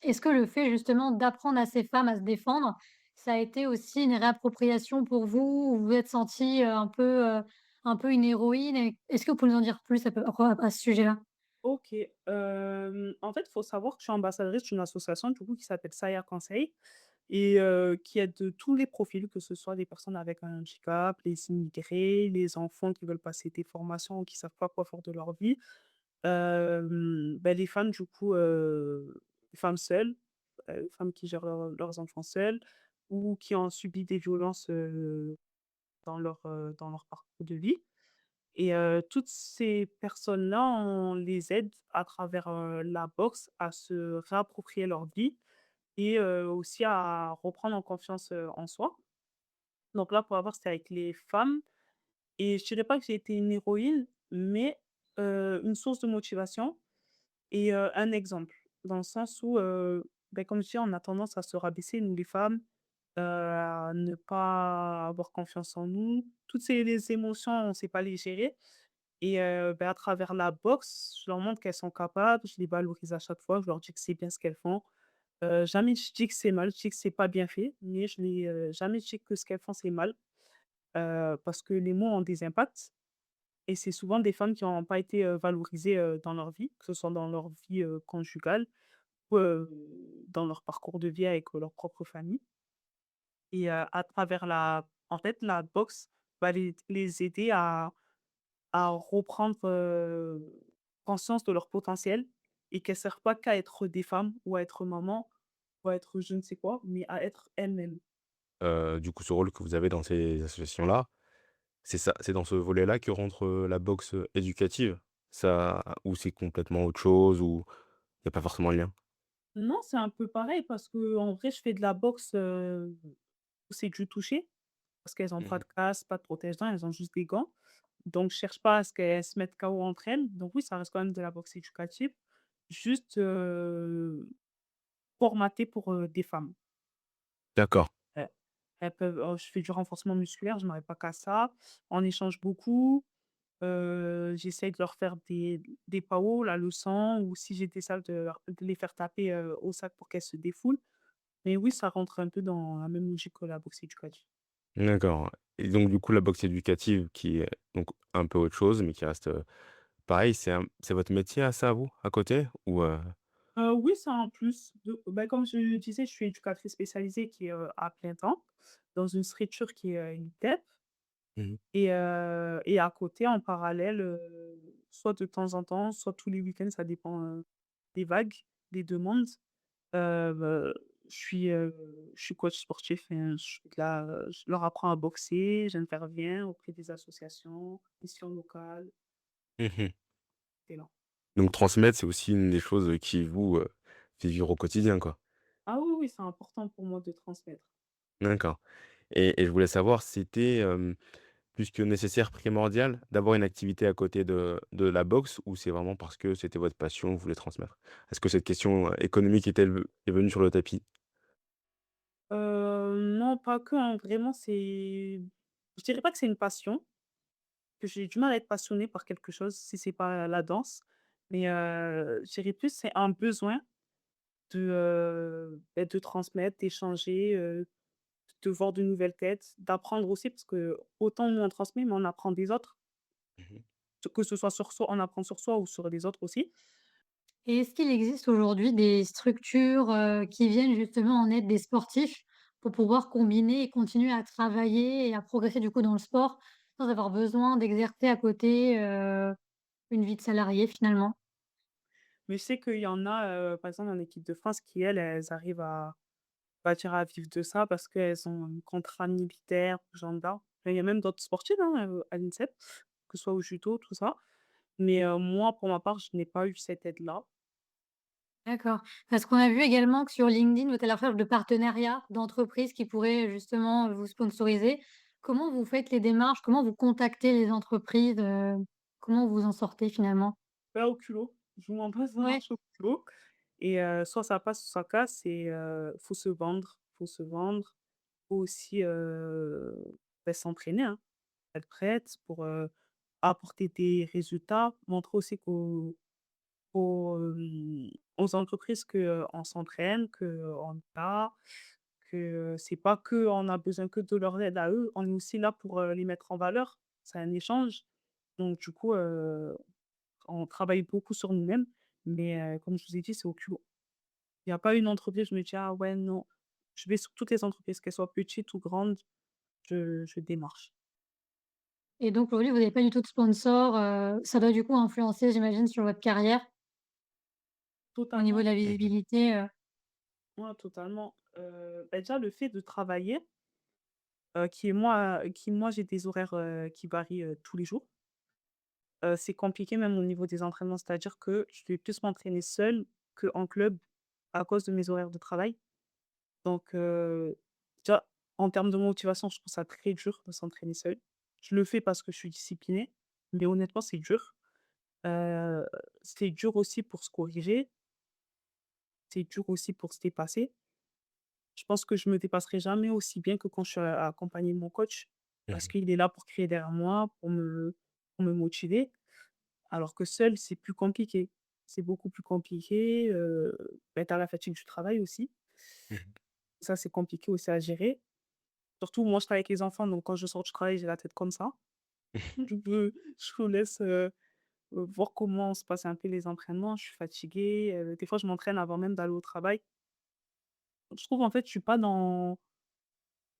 est-ce que le fait justement d'apprendre à ces femmes à se défendre, ça a été aussi une réappropriation pour vous? Ou vous vous êtes sentie, un peu une héroïne? Et est-ce que vous pouvez nous en dire plus à ce sujet-là? OK, en fait, il faut savoir que je suis ambassadrice d'une association, du coup, qui s'appelle Saya Conseil et qui aide tous les profils, que ce soit des personnes avec un handicap, les immigrés, les enfants qui veulent passer des formations ou qui savent pas quoi faire de leur vie. Les femmes du coup, les femmes seules, femmes qui gèrent leurs enfants seules ou qui ont subi des violences, dans leur parcours de vie et toutes ces personnes-là, on les aide à travers, la boxe à se réapproprier leur vie et aussi à reprendre en confiance, en soi. Donc là, pour avoir, c'était avec les femmes et je dirais pas que j'ai été une héroïne, mais une source de motivation et un exemple, dans le sens où, comme je dis, on a tendance à se rabaisser, nous les femmes, à ne pas avoir confiance en nous. Toutes ces les émotions, on ne sait pas les gérer et à travers la boxe, je leur montre qu'elles sont capables, je les valorise à chaque fois, je leur dis que c'est bien ce qu'elles font. Jamais je dis que c'est mal, je dis que c'est pas bien fait, mais je n'ai, jamais dit que ce qu'elles font, c'est mal, parce que les mots ont des impacts et c'est souvent des femmes qui n'ont pas été, valorisées, dans leur vie, que ce soit dans leur vie, conjugale ou, dans leur parcours de vie avec, leur propre famille et à travers la boxe va les aider à reprendre, conscience de leur potentiel et qu'elles ne servent pas qu'à être des femmes ou à être maman ou à être je ne sais quoi, mais à être elles-mêmes. Du coup, ce rôle que vous avez dans ces associations-là, c'est dans ce volet-là que rentre, la boxe, éducative? Ça ou c'est complètement autre chose ou il y a pas forcément de lien? Non, c'est un peu pareil parce que en vrai, je fais de la boxe, où c'est du toucher. Parce qu'elles ont pas Mmh. de casse, pas de protège-dents, elles ont juste des gants. Donc je cherche pas à ce qu'elles se mettent KO entre elles. Donc oui, ça reste quand même de la boxe éducative, juste, formatée pour, des femmes. D'accord. Elles elles peuvent je fais du renforcement musculaire, je m'arrête pas qu'à ça. On échange beaucoup, j'essaye de leur faire des PAO, la leçon ou si j'ai des salles de les faire taper, au sac pour qu'elles se défoulent. Mais oui, ça rentre un peu dans la même logique que la boxe éducative. D'accord et donc du coup, la boxe éducative qui est donc un peu autre chose, mais qui reste, pareil, c'est votre métier à ça, vous, à côté? Ou, Oui, c'est un plus comme je disais, je suis éducatrice spécialisée qui est, à plein temps dans une structure qui est, une TEP Mmh. et à côté, en parallèle, soit de temps en temps, soit tous les week-ends, ça dépend, des vagues, des demandes. Bah, je suis coach sportif et je leur apprends à boxer, j'interviens auprès des associations, missions locales Mmh. et là. Donc transmettre, c'est aussi une des choses, qui vous, fait vivre au quotidien, quoi? Ah oui, oui, c'est important pour moi de transmettre. D'accord et je voulais savoir, c'était, plus que nécessaire, primordial d'avoir une activité à côté de la boxe ou c'est vraiment parce que c'était votre passion, vous voulez transmettre? Est-ce que cette question, économique est venue sur le tapis? Non, pas que, hein, vraiment, je dirais pas que c'est une passion, que j'ai du mal à être passionnée par quelque chose si c'est pas la danse, mais je dirais plus c'est un besoin de transmettre, d'échanger, de voir de nouvelles têtes, d'apprendre aussi parce que autant nous on transmet, mais on apprend des autres, Mmh. que ce soit sur soi, on apprend sur soi ou sur les autres aussi. Et est-ce qu'il existe aujourd'hui des structures, qui viennent justement en aide des sportifs pour pouvoir combiner et continuer à travailler et à progresser du coup dans le sport, sans avoir besoin d'exercer à côté, une vie de salarié finalement? Mais je sais qu'il y en a, par exemple en équipe de France qui elles arrivent à bâtir à vivre de ça parce qu'elles ont un contrat militaire ou gendarme. Il y a même d'autres sportifs, hein, à l'INSEP, que ce soit au judo, tout ça. Mais moi, pour ma part, je n'ai pas eu cette aide-là. D'accord. Parce qu'on a vu également que sur LinkedIn, vous êtes à la recherche de partenariats, d'entreprises qui pourraient justement, vous sponsoriser. Comment vous faites les démarches? Comment vous contactez les entreprises, comment vous en sortez finalement? Pas au culot, je vous mens pas, ça Ouais, marche au culot et soit ça passe, soit ça casse et faut se vendre, faut aussi, s'entraîner, hein, être prête pour, apporter des résultats, montrer aussi aux entreprises qu'on s'entraîne, qu'on est là, que c'est pas qu'on a besoin que de leur aide à eux, on est aussi là pour, les mettre en valeur. C'est un échange. Donc du coup, on travaille beaucoup sur nous-mêmes, mais comme je vous ai dit, c'est au culot. Il y a pas une entreprise, je me dis: «Ah ouais, non». Je vais sur toutes les entreprises, qu'elles soient petites ou grandes, je démarche. Et donc aujourd'hui, vous n'avez pas du tout de sponsor, ça doit du coup influencer, j'imagine, sur votre carrière au niveau de Totalement, la Mmh. visibilité, ouais, totalement. Déjà le fait de travailler, qui moi j'ai des horaires, qui varient, tous les jours. C'est compliqué même au niveau des entraînements, c'est-à-dire que je vais plus m'entraîner seule qu'en club à cause de mes horaires de travail. Donc déjà, en termes de motivation, je trouve ça très dur de s'entraîner seul. Je le fais parce que je suis disciplinée, mais honnêtement, c'est dur. Heu, c'est dur aussi pour se corriger, c'est dur aussi pour se dépasser. Je pense que je me dépasserai jamais aussi bien que quand je suis accompagnée de mon coach, parce Mmh. qu'il est là pour crier derrière moi, pour me motiver. Alors que seul, c'est plus compliqué. C'est beaucoup plus compliqué, tu as la fatigue du travail aussi. Mmh. Ça, c'est compliqué aussi à gérer. Surtout, moi, je travaille avec les enfants, donc quand je sors du travail, j'ai la tête comme ça. Je vous laisse, voir comment se passent un peu les entraînements. Je suis fatiguée, des fois, je m'entraîne avant même d'aller au travail. Je trouve, en fait, je suis pas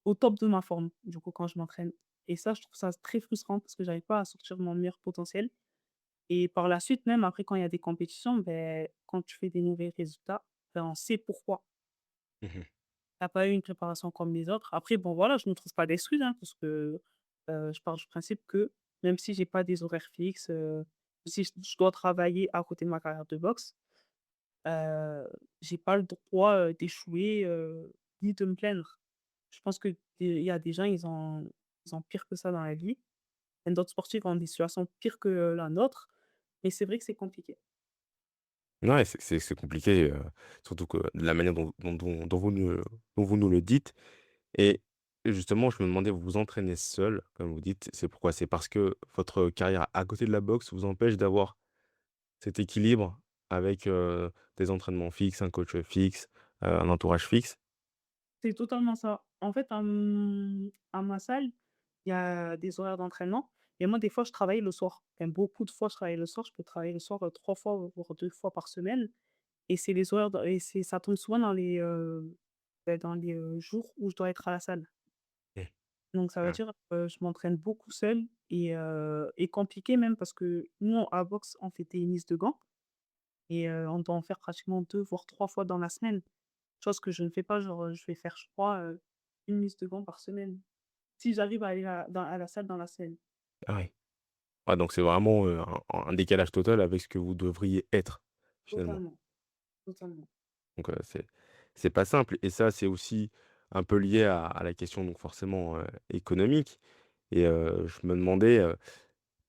au top de ma forme, du coup, quand je m'entraîne et ça, je trouve ça très frustrant parce que j'arrive pas à sortir mon meilleur potentiel. Et par la suite, même après, quand il y a des compétitions, ben quand tu fais des mauvais résultats, ben on sait pourquoi. Mmh. Tu as pas eu une préparation comme les autres. Après, bon, voilà, je ne trouve pas d'excuses, hein, parce que je pars du principe que même si j'ai pas des horaires fixes, si je dois travailler à côté de ma carrière de boxe, heu, j'ai pas le droit, d'échouer, ni de me plaindre. Je pense que il y a des gens, ils ont pire que ça dans la vie. Il y a d'autres sportifs ont des situations pires que la nôtre, mais c'est vrai que c'est compliqué. Ouais, c'est compliqué, surtout que de la manière dont vous nous le dites et justement, je me demandais, vous vous entraînez seul, comme vous dites, c'est pourquoi? C'est parce que votre carrière à côté de la boxe vous empêche d'avoir cet équilibre avec, des entraînements fixes, un coach fixe, un entourage fixe? C'est totalement ça. En fait, à ma salle, il y a des horaires d'entraînement et moi, des fois, je travaille le soir. Enfin, beaucoup de fois, je travaille le soir. Je peux travailler le soir, 3 fois, voire 2 fois par semaine et c'est les horaires et ça tombe souvent dans les jours où je dois être à la salle. Mmh. Donc ça veut Ah. dire, je m'entraîne beaucoup seule et compliqué même parce que nous, à boxe, on fait des mises de gants et on doit en faire pratiquement 2 voire 3 fois dans la semaine. Chose que je ne fais pas, genre, je vais faire, je crois, 1 mise de gants par semaine. Si j'arrive à aller à la salle dans la semaine. Ah oui. Ouais, donc c'est vraiment, un décalage total avec ce que vous devriez être, finalement. Totalement, totalement. Donc c'est pas simple et ça, c'est aussi un peu lié à la question donc forcément, économique et je me demandais,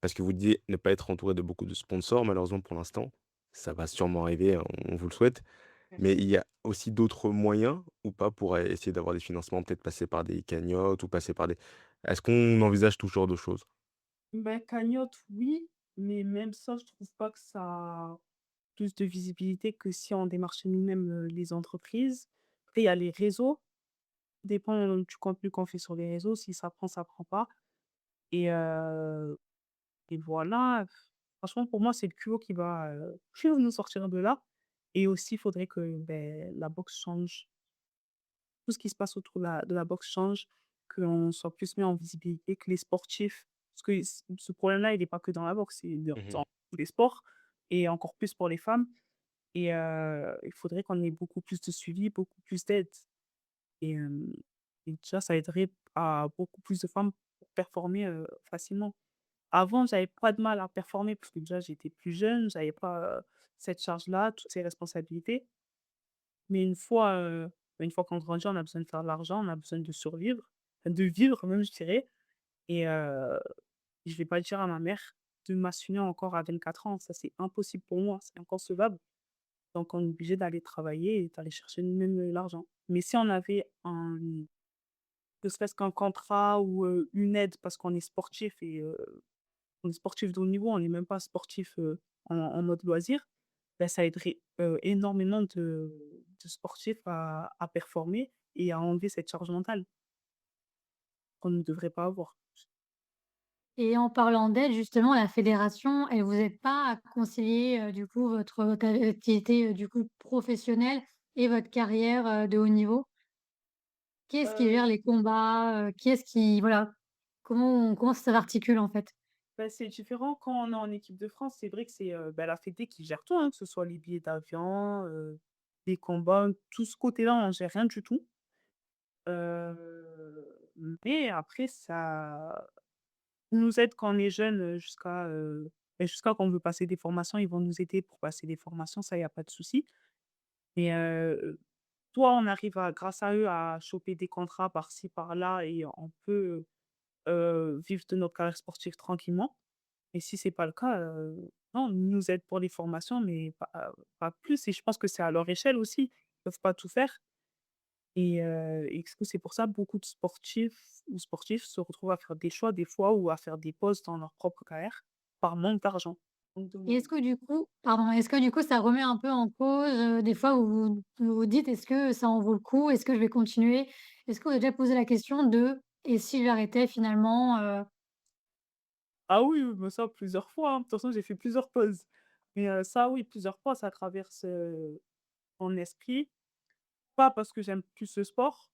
parce que vous disiez ne pas être entouré de beaucoup de sponsors malheureusement pour l'instant. Ça va sûrement arriver, on vous le souhaite. Mais Merci. il y a aussi d'autres moyens ou pas pour, essayer d'avoir des financements? Peut-être passer par des cagnottes ou passer par des est-ce qu'on envisage tout ce genre de choses? Ben, cagnotte, oui, mais même ça, je trouve pas que ça a plus de visibilité que si on démarchait nous-mêmes, les entreprises. Après, il y a les réseaux, dépend, du contenu qu'on fait sur les réseaux, si ça prend pas et voilà. Franchement, pour moi, c'est le culot qui va nous sortir de là et aussi, il faudrait que, beh, la boxe change. Tout ce qui se passe autour de la boxe change, qu'on soit plus mis en visibilité, que les sportifs parce que ce problème-là, il est pas que dans la boxe, c'est Mmh. dans tous les sports et encore plus pour les femmes et il faudrait qu'on ait beaucoup plus de suivi, beaucoup plus d'aide et et déjà, ça aiderait à beaucoup plus de femmes pour performer, facilement. Avant, j'avais pas de mal à performer parce que déjà, j'étais plus jeune, j'avais pas, cette charge-là, toutes ces responsabilités. Mais une fois qu'on grandit, on a besoin de faire de l'argent, on a besoin de survivre, enfin de vivre même, je dirais et je vais pas dire à ma mère de m'assumer encore à 24 ans, ça c'est impossible pour moi, c'est inconcevable. Donc on est obligé d'aller travailler et d'aller chercher nous-mêmes, l'argent. Mais si on avait ne serait-ce qu'un contrat ou une aide parce qu'on est sportif et on est sportif de haut niveau, on n'est même pas sportif, en mode loisir, bah, ça aiderait, énormément de sportifs à performer et à enlever cette charge mentale qu'on ne devrait pas avoir. Et en parlant d'aide, justement, la fédération, elle vous aide pas à concilier, du coup, votre activité, du coup, professionnelle et votre carrière, de haut niveau? Qui est-ce qui gère Heu, les combats? Qui est-ce qui voilà, comment ça s'articule, en fait? Bah, c'est différent quand on est en équipe de France. C'est vrai que c'est, bah, la fédé qui gère tout, hein, que ce soit les billets d'avion, les combats, tout ce côté-là, on gère rien du tout. Mais après ça nous aide quand on est jeune, jusqu'à quand on veut passer des formations, ils vont nous aider pour passer des formations, ça, il y a pas de souci. Mais, soit on arrive à grâce à eux à choper des contrats par-ci par-là et on peut, vivre de notre carrière sportive tranquillement. Et si c'est pas le cas, non, ils nous aident pour les formations, mais pas plus et je pense que c'est à leur échelle aussi. Ils peuvent pas tout faire et du coup, c'est pour ça beaucoup de sportifs ou sportifs se retrouvent à faire des choix des fois ou à faire des pauses dans leur propre carrière par manque d'argent, manque de Et moyens. est-ce que du coup, ça remet un peu en cause, des fois où vous vous dites: «Est-ce que ça en vaut le coup? Est-ce que je vais continuer?» Est-ce que vous avez déjà posé la question de: «Et si j'arrêtais finalement?» Ah oui, oui, bah, ça plusieurs fois, hein. De toute façon, j'ai fait plusieurs pauses. Mais ça oui, plusieurs fois, ça traverse, mon esprit. Pas parce que j'aime plus ce sport,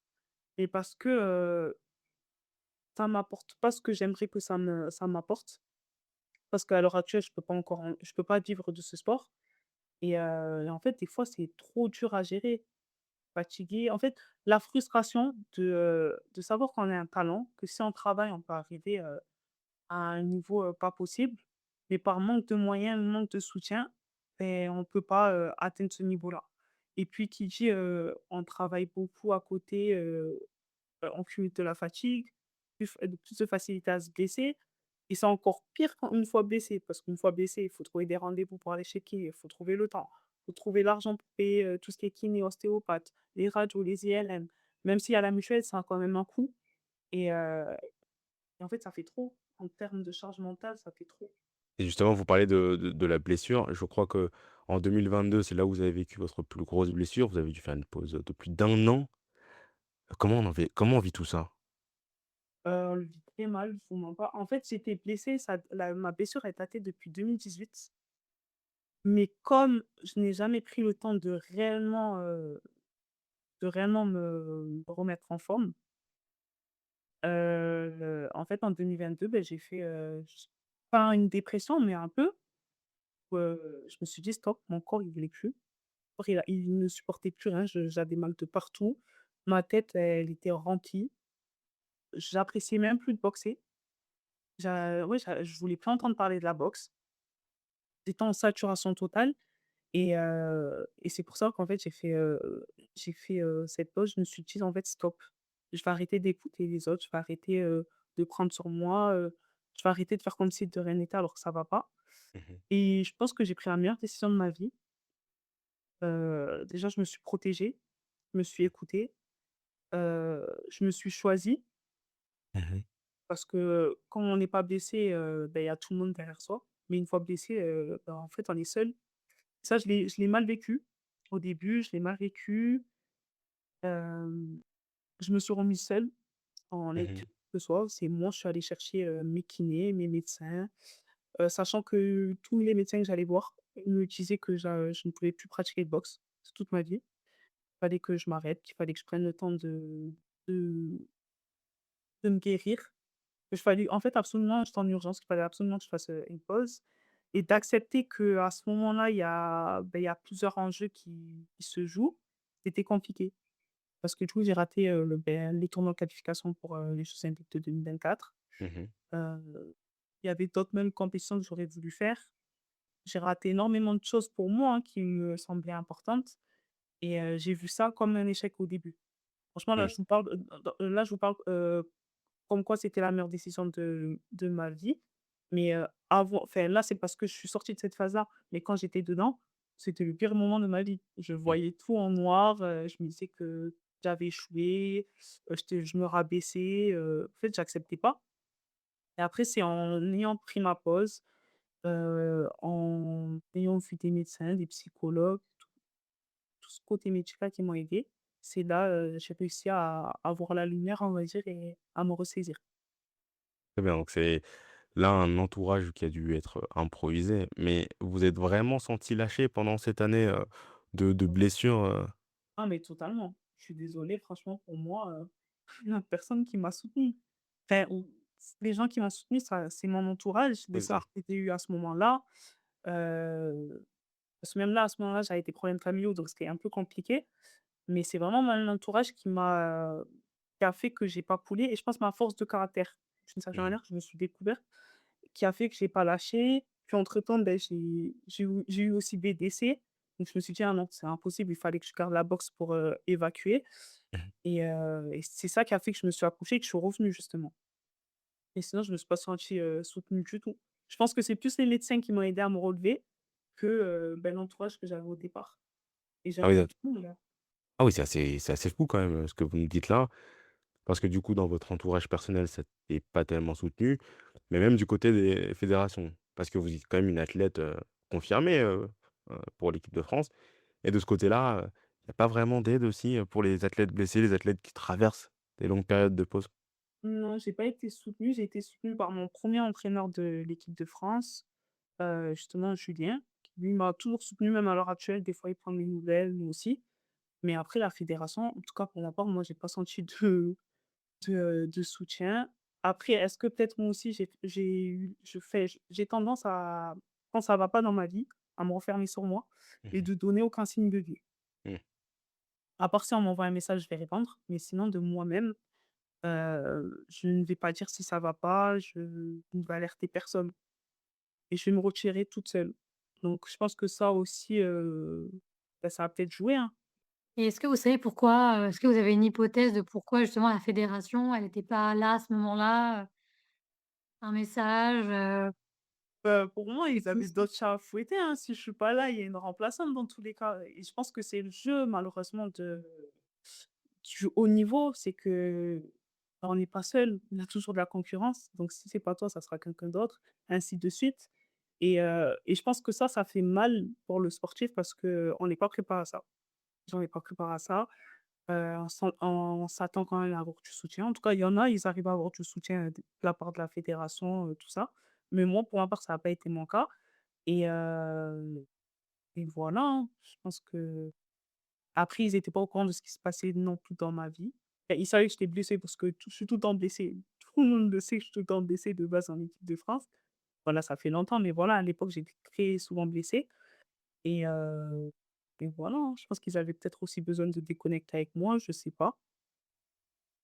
mais parce que, ça m'apporte pas ce que j'aimerais que ça m'apporte. Parce qu'à l'heure actuelle, je peux pas vivre de ce sport et en fait, des fois, c'est trop dur à gérer. Fatigué. En fait, la frustration de savoir qu'on a un talent, que si on travaille, on peut arriver, à un niveau, pas possible, mais par manque de moyens, manque de soutien, et on peut pas, atteindre ce niveau-là. Et puis qui dit, on travaille beaucoup à côté, on cumule de la fatigue, plus de facilité à se blesser et c'est encore pire quand une fois blessé, parce qu'une fois blessé, il faut trouver des rendez-vous pour aller chez kiné, il faut trouver le temps, il faut trouver l'argent pour payer, tout ce qui est kiné, ostéopathe, les radios, les IRM. Même s'il y a la mutuelle, ça a quand même un coût et en fait, ça fait trop. En termes de charge mentale, ça fait trop. Et justement, vous parlez de la blessure. Je crois que qu'en 2022, c'est là où vous avez vécu votre plus grosse blessure. Vous avez dû faire une pause, de plus d'un an. Comment on vit tout ça? On le vit très mal, je vous mens pas. En fait, j'étais blessée, ma blessure, elle datait depuis 2018. Mais comme je n'ai jamais pris le temps de réellement me remettre en forme, en fait, en 2022, beh, j'ai fait, pas une dépression, mais un peu, où, je me suis dit: «Stop», mon corps, il voulait plus. Mon corps, il ne supportait plus rien, j'avais mal de partout. Ma tête, elle était remplie. J'appréciais même plus de boxer. Je voulais plus entendre parler de la boxe. J'étais en saturation totale et c'est pour ça qu'en fait, j'ai fait, cette pause. Je me suis dit: «En fait, stop. Je vais arrêter d'écouter les autres, je vais arrêter, de prendre sur moi, je vais arrêter de faire comme si de rien n'était alors que ça va pas» Mmh. et je pense que j'ai pris la meilleure décision de ma vie. Déjà, je me suis protégée, je me suis écoutée, je me suis choisie Mmh. parce que, quand on n'est pas blessé, il y a tout le monde derrière soi. Mais une fois blessé, bah, en fait, on est seul. Ça, je l'ai mal vécu. Au début, je l'ai mal vécu. Hem, je me suis remise seule en Mmh. études ce soir. C'est moi, je suis allée chercher, mes kinés, mes médecins, sachant que tous les médecins que j'allais voir me disaient que je ne pouvais plus pratiquer de boxe toute ma vie. Il fallait que je m'arrête, qu'il fallait que je prenne le temps de de me guérir. Il fallait en fait absolument j'étais en urgence, qu'il fallait absolument que je fasse, une pause et d'accepter qu'à ce moment-là, il y a plusieurs enjeux qui se jouent. C'était compliqué parce que du coup, j'ai raté, les tournois de qualification pour, les Jeux olympiques de 2024. Mmh. Il y avait d'autres même compétitions que j'aurais voulu faire. J'ai raté énormément de choses pour moi, hein, qui me semblaient importantes et j'ai vu ça comme un échec au début. Franchement, Mmh. là, je vous parle, comme quoi c'était la meilleure décision de ma vie. Mais, avant enfin là, c'est parce que je suis sortie de cette phase-là. Mais quand j'étais dedans, c'était le pire moment de ma vie. Je Mmh. voyais tout en noir, je me disais que j'avais échoué, je me rabaissais, en fait, j'acceptais pas. Et après, c'est en ayant pris ma pause, en ayant vu des médecins, des psychologues, tout ce côté médical qui m'ont aidée, c'est là, j'ai réussi à voir la lumière, on va dire et à me ressaisir. Très bien, donc c'est là un entourage qui a dû être, improvisé, mais vous êtes vraiment senti lâché pendant cette année, de blessures, Ah mais totalement. Je suis désolée franchement pour moi, il y a personne qui m'a soutenue. Enfin ou les gens qui m'ont soutenue ça c'est mon entourage, les Oui, c'est ça. sports que j'ai eu à ce moment-là, parce que même là, à ce moment-là, j'avais des problèmes familiaux, donc c'était un peu compliqué. Mais c'est vraiment mon entourage qui a fait que j'ai pas coulé et je pense ma force de caractère, d'une certaine Mmh. manière, je me suis découverte, qui a fait que j'ai pas lâché. Puis entre-temps, beh, j'ai eu aussi des décès. Donc je me suis dit: «Ah non, c'est impossible, il fallait que je garde la boxe pour, évacuer» Mmh. et c'est ça qui a fait que je me suis accrochée et que je suis revenue justement. Et sinon, je me suis pas sentie, soutenue du tout. Je pense que c'est plus les médecins qui m'ont aidée à me relever que, bah, l'entourage que j'avais au départ et Ah oui, j'aimerais tout là. ah oui, c'est assez fou quand même, ce que vous me dites là. Parce que du coup, dans votre entourage personnel, ça t'est pas tellement soutenu, mais même du côté des fédérations. Parce que vous êtes quand même une athlète, confirmée, pour l'équipe de France et de ce côté-là, il y a pas vraiment d'aide aussi, pour les athlètes blessés, les athlètes qui traversent des longues périodes de pause? Non, j'ai pas été soutenue, j'ai été soutenue par mon premier entraîneur de l'équipe de France, justement Julien, qui lui m'a toujours soutenue même à l'heure actuelle. Des fois, il prend mes nouvelles, lui aussi. Mais après la fédération, en tout cas pour ma part, moi j'ai pas senti de soutien. Après, est-ce que peut-être moi aussi j'ai eu j'ai tendance à, quand ça va pas dans ma vie, à me refermer sur moi et Mmh. de donner aucun signe de vie. Mmh. À part si on m'envoie un message, je vais répondre, mais sinon de moi-même, je ne vais pas dire si ça va pas, je ne vais alerter personne et je vais me retirer toute seule. Donc je pense que ça aussi, bah, ça a peut-être joué, hein. Et est-ce que vous savez pourquoi, est-ce que vous avez une hypothèse de pourquoi justement la fédération, elle était pas là à ce moment-là, un message, Pour moi, ils avaient d'autres chats à fouetter, hein. Si je suis pas là, il y a une remplaçante dans tous les cas et je pense que c'est le jeu malheureusement du haut niveau, c'est que, bah, on n'est pas seul, il y a toujours de la concurrence, donc si c'est pas toi, ça sera quelqu'un d'autre, ainsi de suite et je pense que ça fait mal pour le sportif parce qu'on n'est pas préparé à ça. On n'est pas préparé à ça, on s'attend quand même à avoir du soutien. En tout cas, il y en a, ils arrivent à avoir du soutien, de la part de la fédération, tout ça. Mais moi, pour ma part, ça n'a pas été mon cas et voilà, hein. Je pense que après, ils étaient pas au courant de ce qui se passait non plus dans ma vie. Ils savaient que j'étais blessée parce que je suis tout le temps blessée. Tout le monde le sait que je suis tout le temps blessée de base en équipe de France. Voilà, ça fait longtemps, mais voilà, à l'époque, j'étais très souvent blessée et voilà, hein. Je pense qu'ils avaient peut-être aussi besoin de déconnecter avec moi, je sais pas.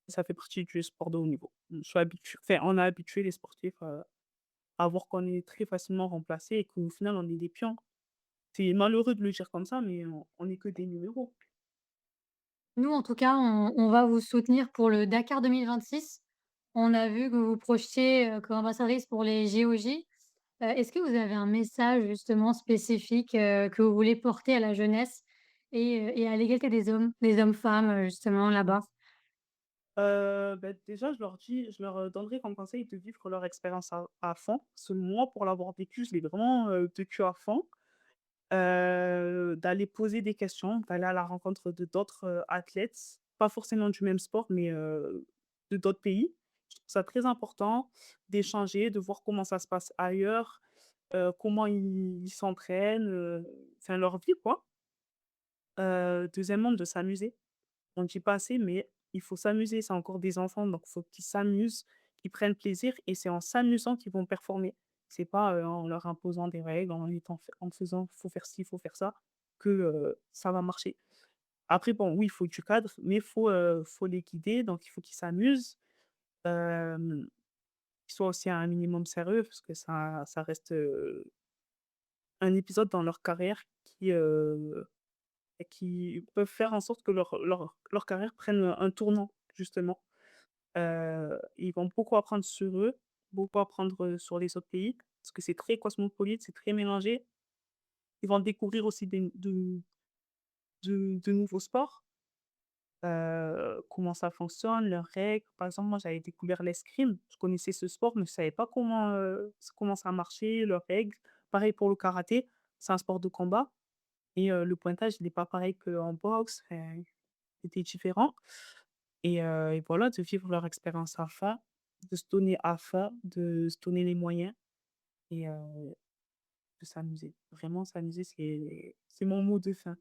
Ça fait partie du sport de haut niveau. Je suis habituée enfin, on a habitué les sportifs, à voir qu'on est très facilement remplacés et qu'au final, on est des pions. C'est malheureux de le dire comme ça, mais on est que des numéros. nous en tout cas, on va vous soutenir pour le Dakar 2026. On a vu que vous vous projetiez, comme ambassadrice pour les JOJ. Est-ce que vous avez un message justement spécifique, que vous voulez porter à la jeunesse et à l'égalité des hommes-femmes, justement là-bas? Bah, déjà, je leur, donnerai comme conseil de vivre leur expérience à fond. Parce que moi, pour l'avoir vécu, je l'ai vraiment, vécu à fond. D'aller poser des questions, d'aller à la rencontre de d'autres, athlètes, pas forcément du même sport, mais de d'autres pays. Je trouve ça très important d'échanger, de voir comment ça se passe ailleurs, comment ils s'entraînent, enfin leur vie quoi. Deuxièmement, de s'amuser. On ne dit pas assez, mais il faut s'amuser. C'est encore des enfants, donc il faut qu'ils s'amusent, qu'ils prennent plaisir et c'est en s'amusant qu'ils vont performer. C'est pas, en leur imposant des règles, en faisant: «Faut faire ci, faut faire ça», que, ça va marcher. Après bon, oui, il faut du cadre, mais faut les guider, donc il faut qu'ils s'amusent, qu'ils soient aussi un minimum sérieux parce que ça reste, un épisode dans leur carrière qui peuvent faire en sorte que leur carrière prenne, un tournant justement. Ils vont beaucoup apprendre sur eux, beaucoup apprendre, sur les autres pays, parce que c'est très cosmopolite, c'est très mélangé. Ils vont découvrir aussi de nouveaux sports, comment ça fonctionne, leurs règles. Par exemple, moi, j'avais découvert l'escrime. Je connaissais ce sport, mais je savais pas comment ça marchait, leurs règles. Pareil pour le karaté, c'est un sport de combat et le pointage, il est pas pareil qu'en boxe, enfin c'était différent et voilà, de vivre leur expérience à fond, de se donner à fond, de se donner les moyens et de s'amuser. Vraiment s'amuser, c'est mon mot de fin.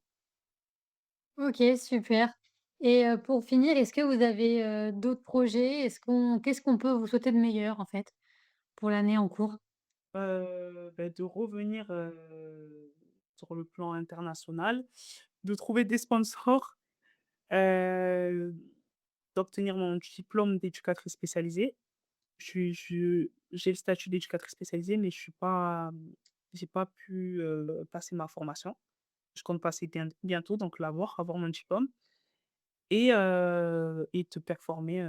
OK, super. Et pour finir, est-ce que vous avez, d'autres projets? Qu'est-ce qu'on peut vous souhaiter de meilleur, en fait, pour l'année en cours? De revenir, sur le plan international, de trouver des sponsors, heu, d'obtenir mon diplôme d'éducatrice spécialisée. J'ai le statut d'éducatrice spécialisée, mais je suis pas, j'ai pas pu, passer ma formation. Je compte passer bientôt, donc l'avoir, avoir mon diplôme et te performer,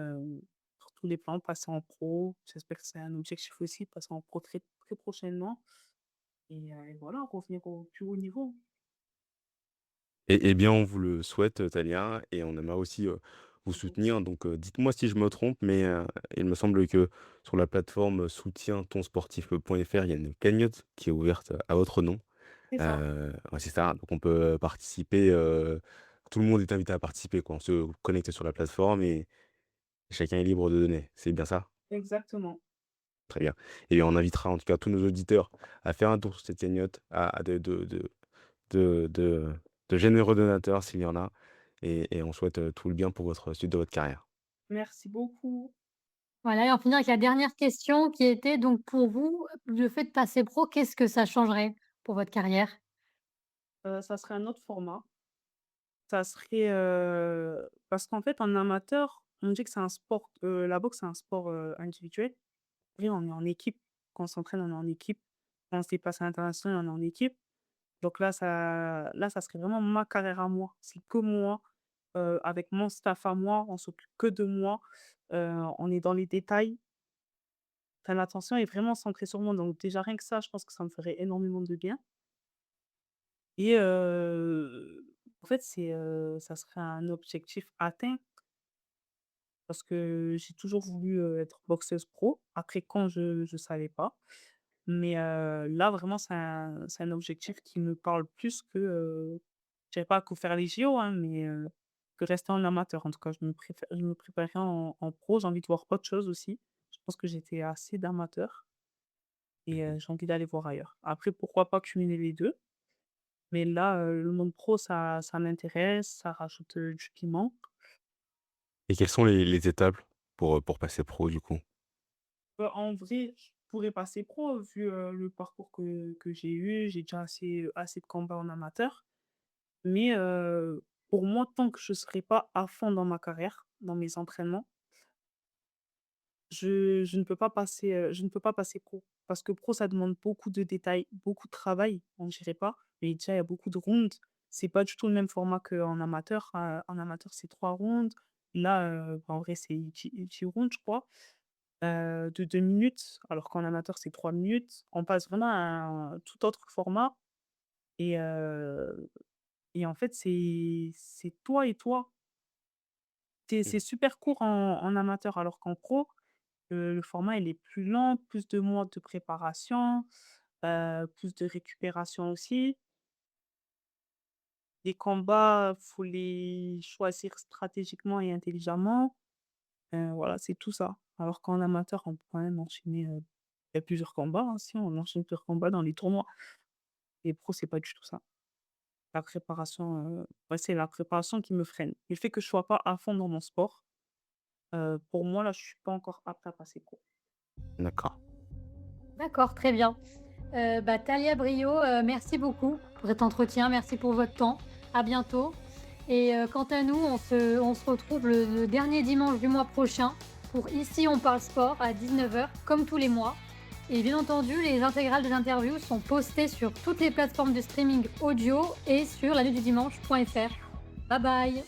sur tous les plans, passer en pro. J'espère que c'est un objectif aussi, passer en pro très, très prochainement et voilà, revenir au plus haut niveau. Eh bien, on vous le souhaite, Talia, et on aimerait aussi, vous soutenir. Donc, dites-moi si je me trompe, mais, il me semble que sur la plateforme soutiens-ton-sportif.fr, il y a une cagnotte qui est ouverte à votre nom. C'est ça, Ouais, c'est ça, donc on peut participer, tout le monde est invité à participer, quoi. On se connecte sur la plateforme et chacun est libre de donner. C'est bien ça? exactement. Très bien. Et on invitera en tout cas tous nos auditeurs à faire un tour sur cette cagnotte, à de de de généreux donateurs s'il y en a, et on souhaite, tout le bien pour votre suite de votre carrière. Merci beaucoup. Voilà, et en finir avec la dernière question qui était donc pour vous, le fait de passer pro, qu'est-ce que ça changerait pour votre carrière? Ça serait un autre format. Ça serait, parce qu'en fait, en amateur, on dit que c'est un sport, la boxe, c'est un sport, individuel. Oui, on est en équipe. Quand on s'entraîne, on est en équipe. Quand on se déplace à l'international, on est en équipe. Donc là, ça serait vraiment ma carrière à moi. C'est que moi, avec mon staff à moi, on s'occupe que de moi. On est dans les détails. Enfin, l'attention est vraiment centrée sur moi. Donc déjà, rien que ça, je pense que ça me ferait énormément de bien et en fait, ça serait un objectif atteint parce que j'ai toujours voulu, être boxeuse pro. Après quand, je savais pas. Mais là, vraiment, c'est un objectif qui me parle plus que, je dirais pas que faire les JO, hein, mais que rester en amateur. En tout cas, je me préparais en pro. J'ai envie de voir autre chose aussi. Je pense que j'étais assez d'amateur et Mmh. j'ai envie d'aller voir ailleurs. Après, pourquoi pas cumuler les 2. Mais là, le monde pro, ça m'intéresse, ça rajoute, du piment. Et quelles sont les étapes pour passer pro, du coup? En vrai, je pourrais passer pro vu, le parcours que j'ai eu. J'ai déjà assez de combats en amateur. Mais pour moi, tant que je ne serai pas à fond dans ma carrière, dans mes entraînements, je ne peux pas passer pro. Parce que pro, ça demande beaucoup de détails, beaucoup de travail, on dirait pas, mais déjà, il y a beaucoup de rounds. C'est pas du tout le même format qu'en amateur. En amateur, c'est 3 rounds. Là, en vrai, c'est 10 rounds, je crois, de 2 minutes, alors qu'en amateur, c'est 3 minutes. On passe vraiment à un tout autre format et et en fait, c'est toi et toi. Mmh. C'est super court en amateur, alors qu'en pro, le format, il est plus lent, plus de mois de préparation, plus de récupération aussi. Les combats, faut les choisir stratégiquement et intelligemment. Voilà, c'est tout ça. Alors qu'en amateur, on peut quand même enchaîner, il y a plusieurs combats, hein, si on enchaîne plusieurs combats dans les tournois. Les pros, c'est pas du tout ça. La préparation, ouais, c'est la préparation qui me freine. Le fait que je sois pas à fond dans mon sport, pour moi, là, je suis pas encore apte à passer pro. D'accord. D'accord, très bien. Talia Brio, merci beaucoup pour cet entretien. Merci pour votre temps. À bientôt. Et quant à nous, on se retrouve le dernier dimanche du mois prochain pour Ici on parle sport à 19h, comme tous les mois. Et bien entendu, les intégrales des interviews sont postées sur toutes les plateformes de streaming audio et sur lanuitdudimanche.fr. Bye bye!